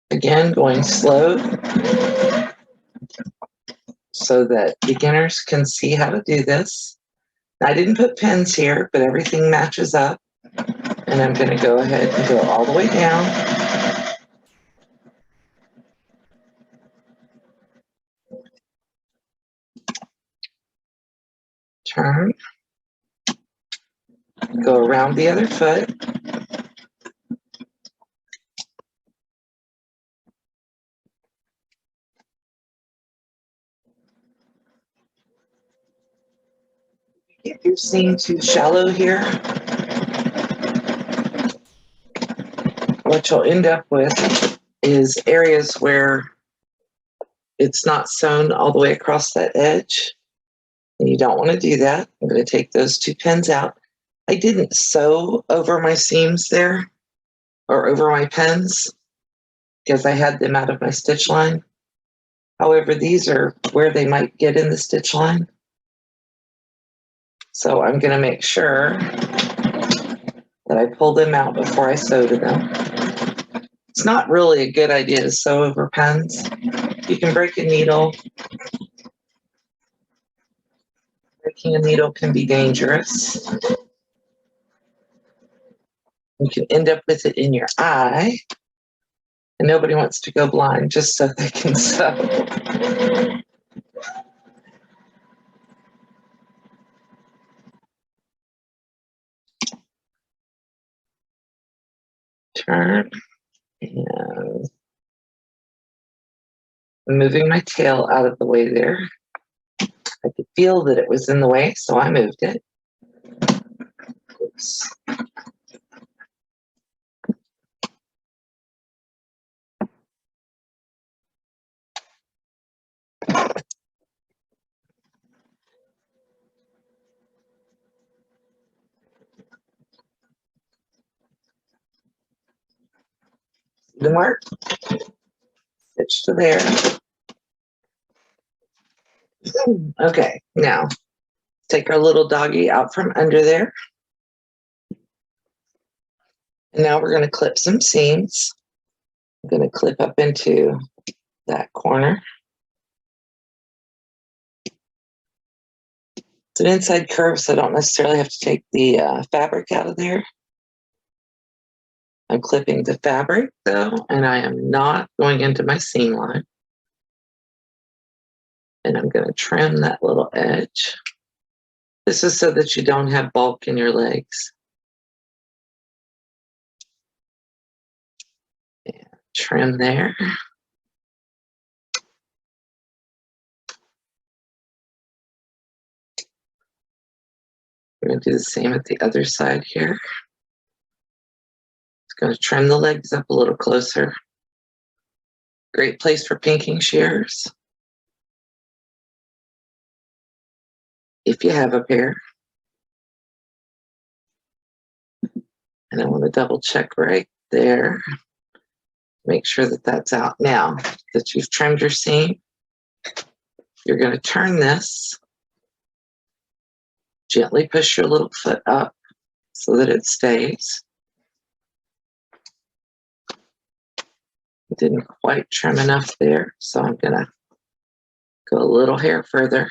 S1: Again, going slow so that beginners can see how to do this. I didn't put pins here, but everything matches up. And I'm going to go ahead and go all the way down. turn, go around the other foot. If you're seeing too shallow here, what you'll end up with is areas where it's not sewn all the way across that edge. And you don't want to do that. I'm going to take those 2 pins out. I didn't sew over my seams there or over my pins because I had them out of my stitch line. However, these are where they might get in the stitch line. So I'm going to make sure that I pull them out before I sew to them. It's not really a good idea to sew over pens. You can break a needle. Breaking a needle can be dangerous. You can end up with it in your eye. And nobody wants to go blind just so they can sew. Turn. And I'm moving my tail out of the way there. I could feel that it was in the way, so I moved it. Oops. The mark. Stitch to there. Okay, now take our little doggy out from under there. And now we're going to clip some seams. I'm going to clip up into that corner. It's an inside curve, so I don't necessarily have to take the fabric out of there. I'm clipping the fabric though, and I am not going into my seam line. And I'm going to trim that little edge. This is so that you don't have bulk in your legs. And trim there. We're going to do the same at the other side here. Just going to trim the legs up a little closer. Great place for pinking shears, if you have a pair. And I want to double check right there. Make sure that that's out. Now that you've trimmed your seam, you're going to turn this. Gently push your little foot up so that it stays. Didn't quite trim enough there, so I'm going to go a little hair further.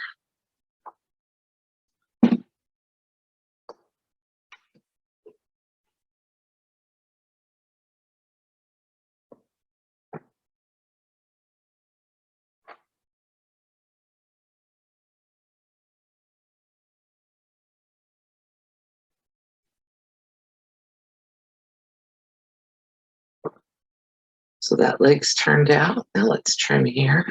S1: So that leg's turned out. Now let's trim here.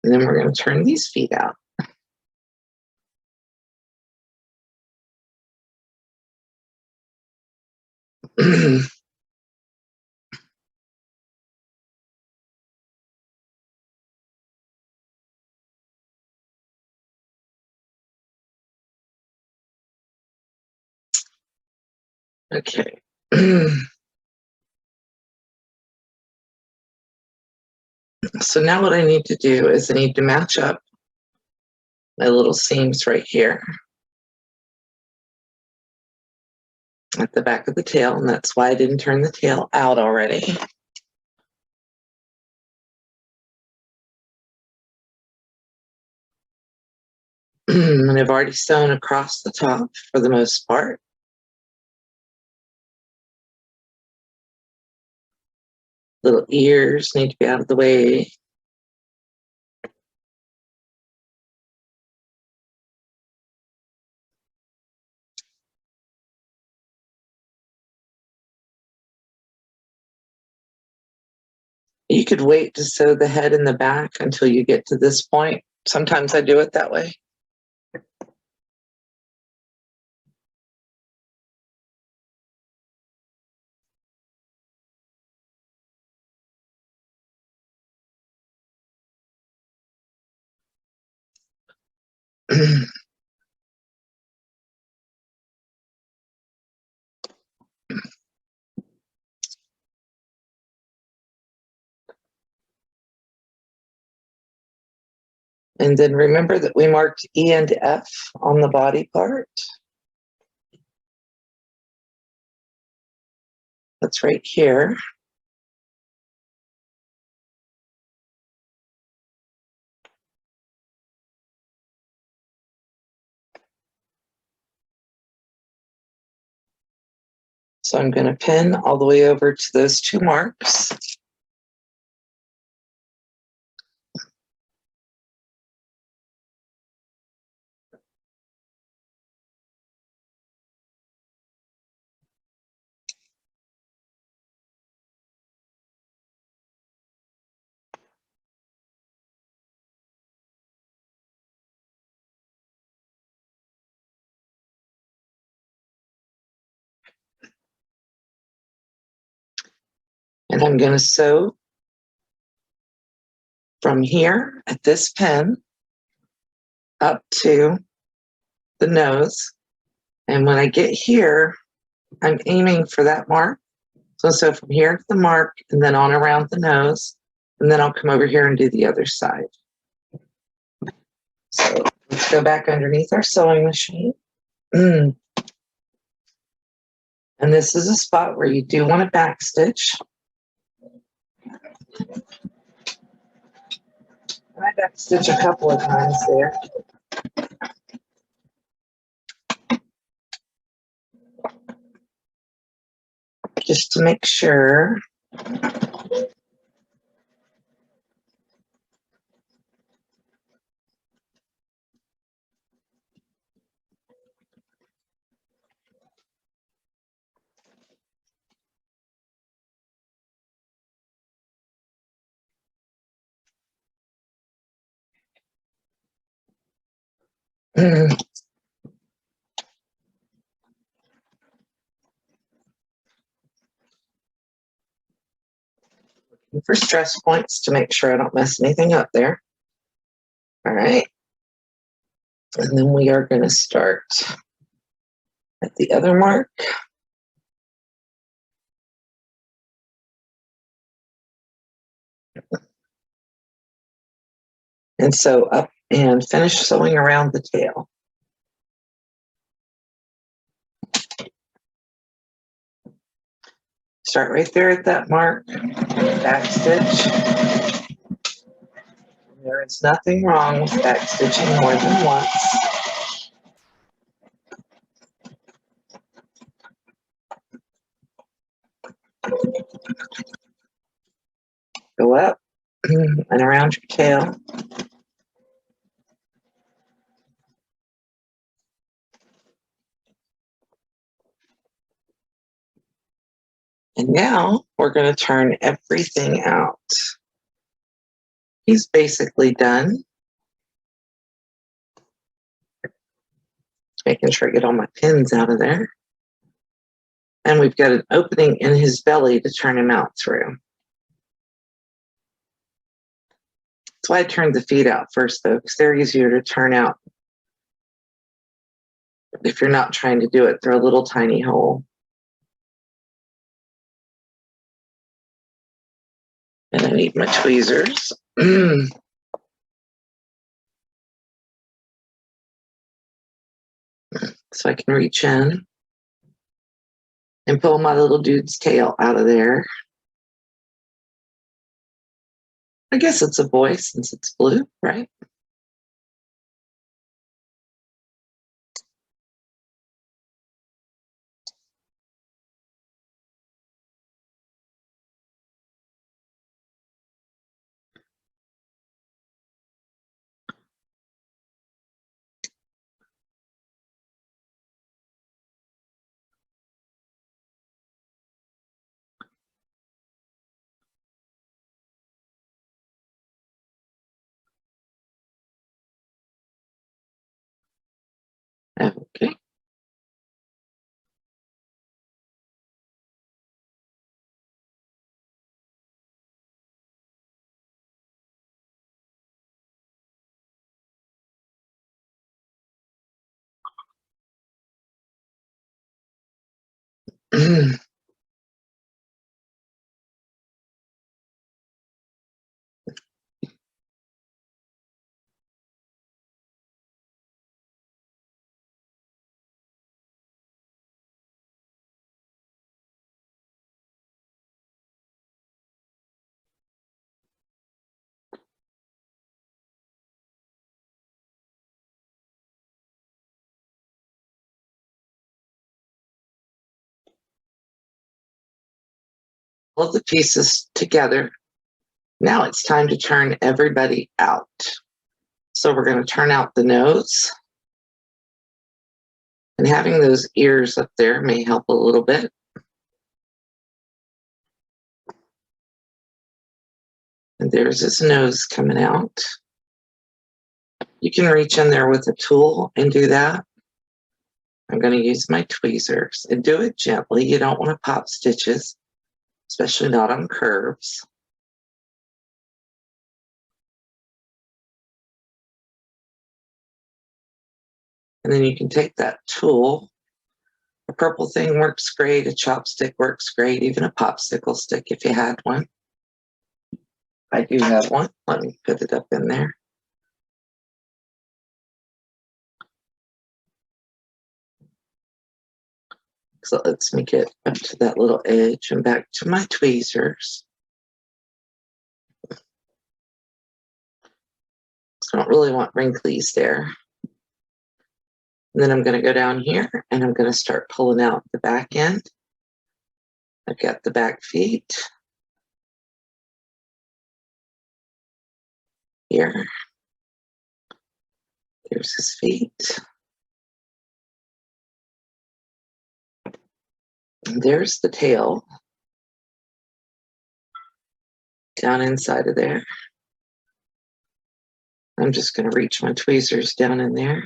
S1: And then we're going to turn these feet out. Okay. So now what I need to do is I need to match up my little seams right here at the back of the tail, and that's why I didn't turn the tail out already. And I've already sewn across the top for the most part. Little ears need to be out of the way. You could wait to sew the head and the back until you get to this point. Sometimes I do it that way. And then remember that we marked E and F on the body part. That's right here. So I'm going to pin all the way over to those two marks. And I'm going to sew from here at this pin up to the nose. And when I get here, I'm aiming for that mark. So from here to the mark and then on around the nose, and then I'll come over here and do the other side. So let's go back underneath our sewing machine. And this is a spot where you do want to backstitch. I backstitch a couple of times there. Just to make sure. For stress points to make sure I don't mess anything up there. All right. And then we are going to start at the other mark. And sew up and finish sewing around the tail. Start right there at that mark, backstitch. There is nothing wrong with backstitching more than once. Go up and around your tail. And now we're going to turn everything out. He's basically done. Making sure I get all my pins out of there. And we've got an opening in his belly to turn him out through. That's why I turned the feet out first, though, because they're easier to turn out if you're not trying to do it through a little tiny hole. And I need my tweezers. So I can reach in and pull my little dude's tail out of there. I guess it's a boy since it's blue, right? Okay. All the pieces together. Now it's time to turn everybody out. So we're going to turn out the nose. And having those ears up there may help a little bit. And there's his nose coming out. You can reach in there with a tool and do that. I'm going to use my tweezers and do it gently. You don't want to pop stitches, especially not on curves. And then you can take that tool. A purple thing works great. A chopstick works great. Even a popsicle stick if you had one. I do have one. Let me put it up in there. So it lets me get up to that little edge and back to my tweezers. So I don't really want wrinklies there. And then I'm going to go down here and I'm going to start pulling out the back end. I've got the back feet here. There's his feet. And there's the tail down inside of there. I'm just going to reach my tweezers down in there.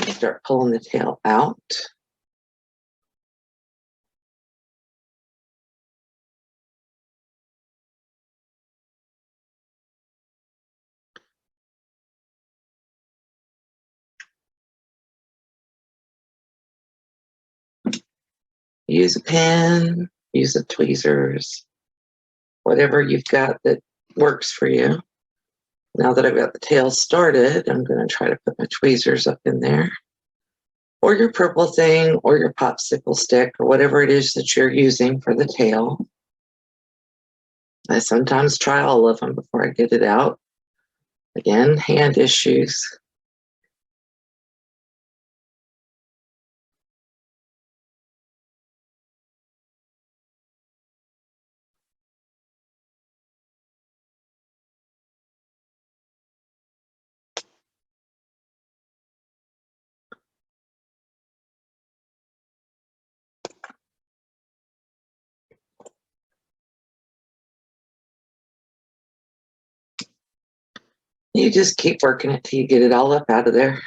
S1: Start pulling the tail out. Use a pen, use the tweezers, whatever you've got that works for you. Now that I've got the tail started, I'm going to try to put my tweezers up in there. Or your purple thing, or your popsicle stick, or whatever it is that you're using for the tail. I sometimes try all of them before I get it out. Again, hand issues. You just keep working it till you get it all up out of there.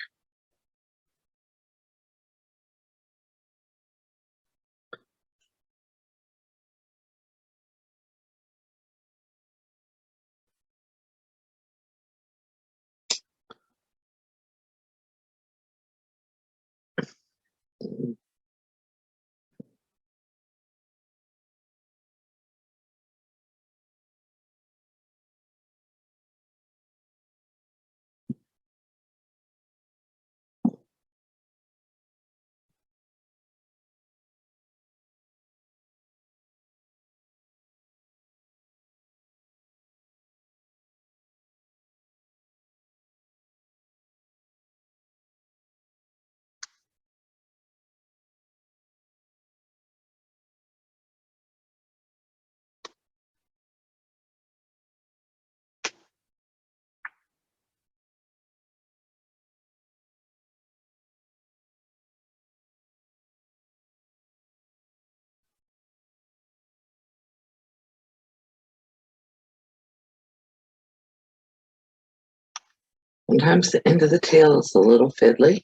S1: Sometimes the end of the tail is a little fiddly,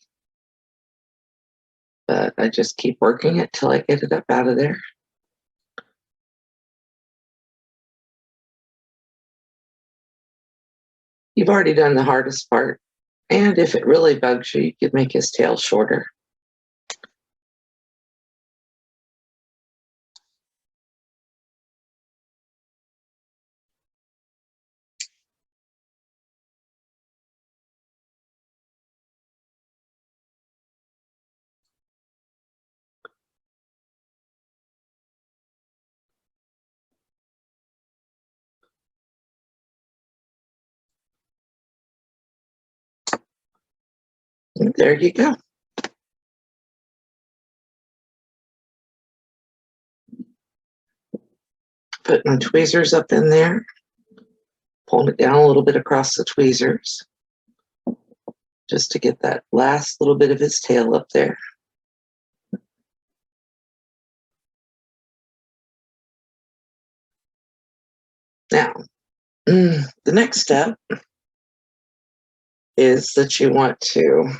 S1: but I just keep working it till I get it up out of there. You've already done the hardest part, and if it really bugs you, you could make his tail shorter. And there you go. Putting my tweezers up in there, pulling it down a little bit across the tweezers, just to get that last little bit of his tail up there. Now, the next step is that you want to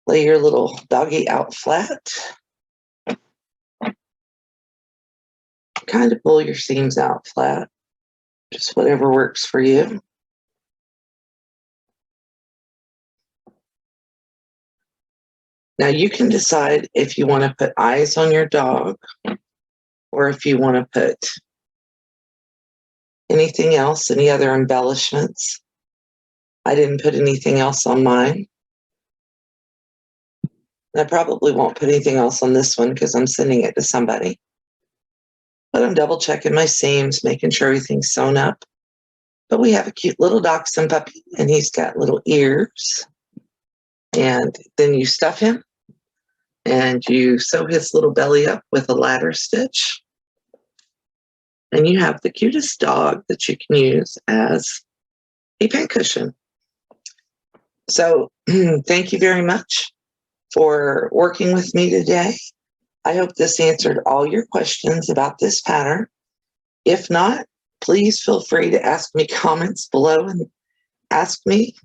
S1: lay your little doggy out flat. Kind of pull your seams out flat, just whatever works for you. Now you can decide if you want to put eyes on your dog or if you want to put anything else, any other embellishments. I didn't put anything else on mine. I probably won't put anything else on this one because I'm sending it to somebody. But I'm double checking my seams, making sure everything's sewn up. But we have a cute little dachshund puppy, and he's got little ears. And then you stuff him, and you sew his little belly up with a ladder stitch. And you have the cutest dog that you can use as a pincushion. So thank you very much for working with me today. I hope this answered all your questions about this pattern. If not, please feel free to ask me comments below and ask me.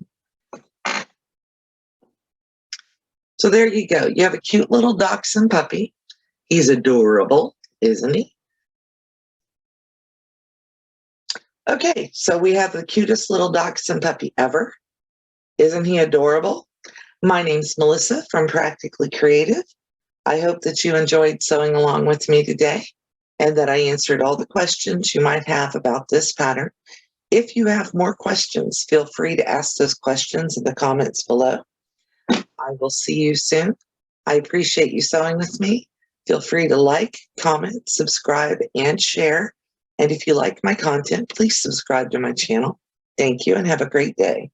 S1: So there you go. You have a cute little dachshund puppy. He's adorable, isn't he? Okay, so we have the cutest little dachshund puppy ever. Isn't he adorable? My name's Melissa from Practically Creative. I hope that you enjoyed sewing along with me today and that I answered all the questions you might have about this pattern. If you have more questions, feel free to ask those questions in the comments below. I will see you soon. I appreciate you sewing with me. Feel free to like, comment, subscribe, and share. And if you like my content, please subscribe to my channel. Thank you and have a great day.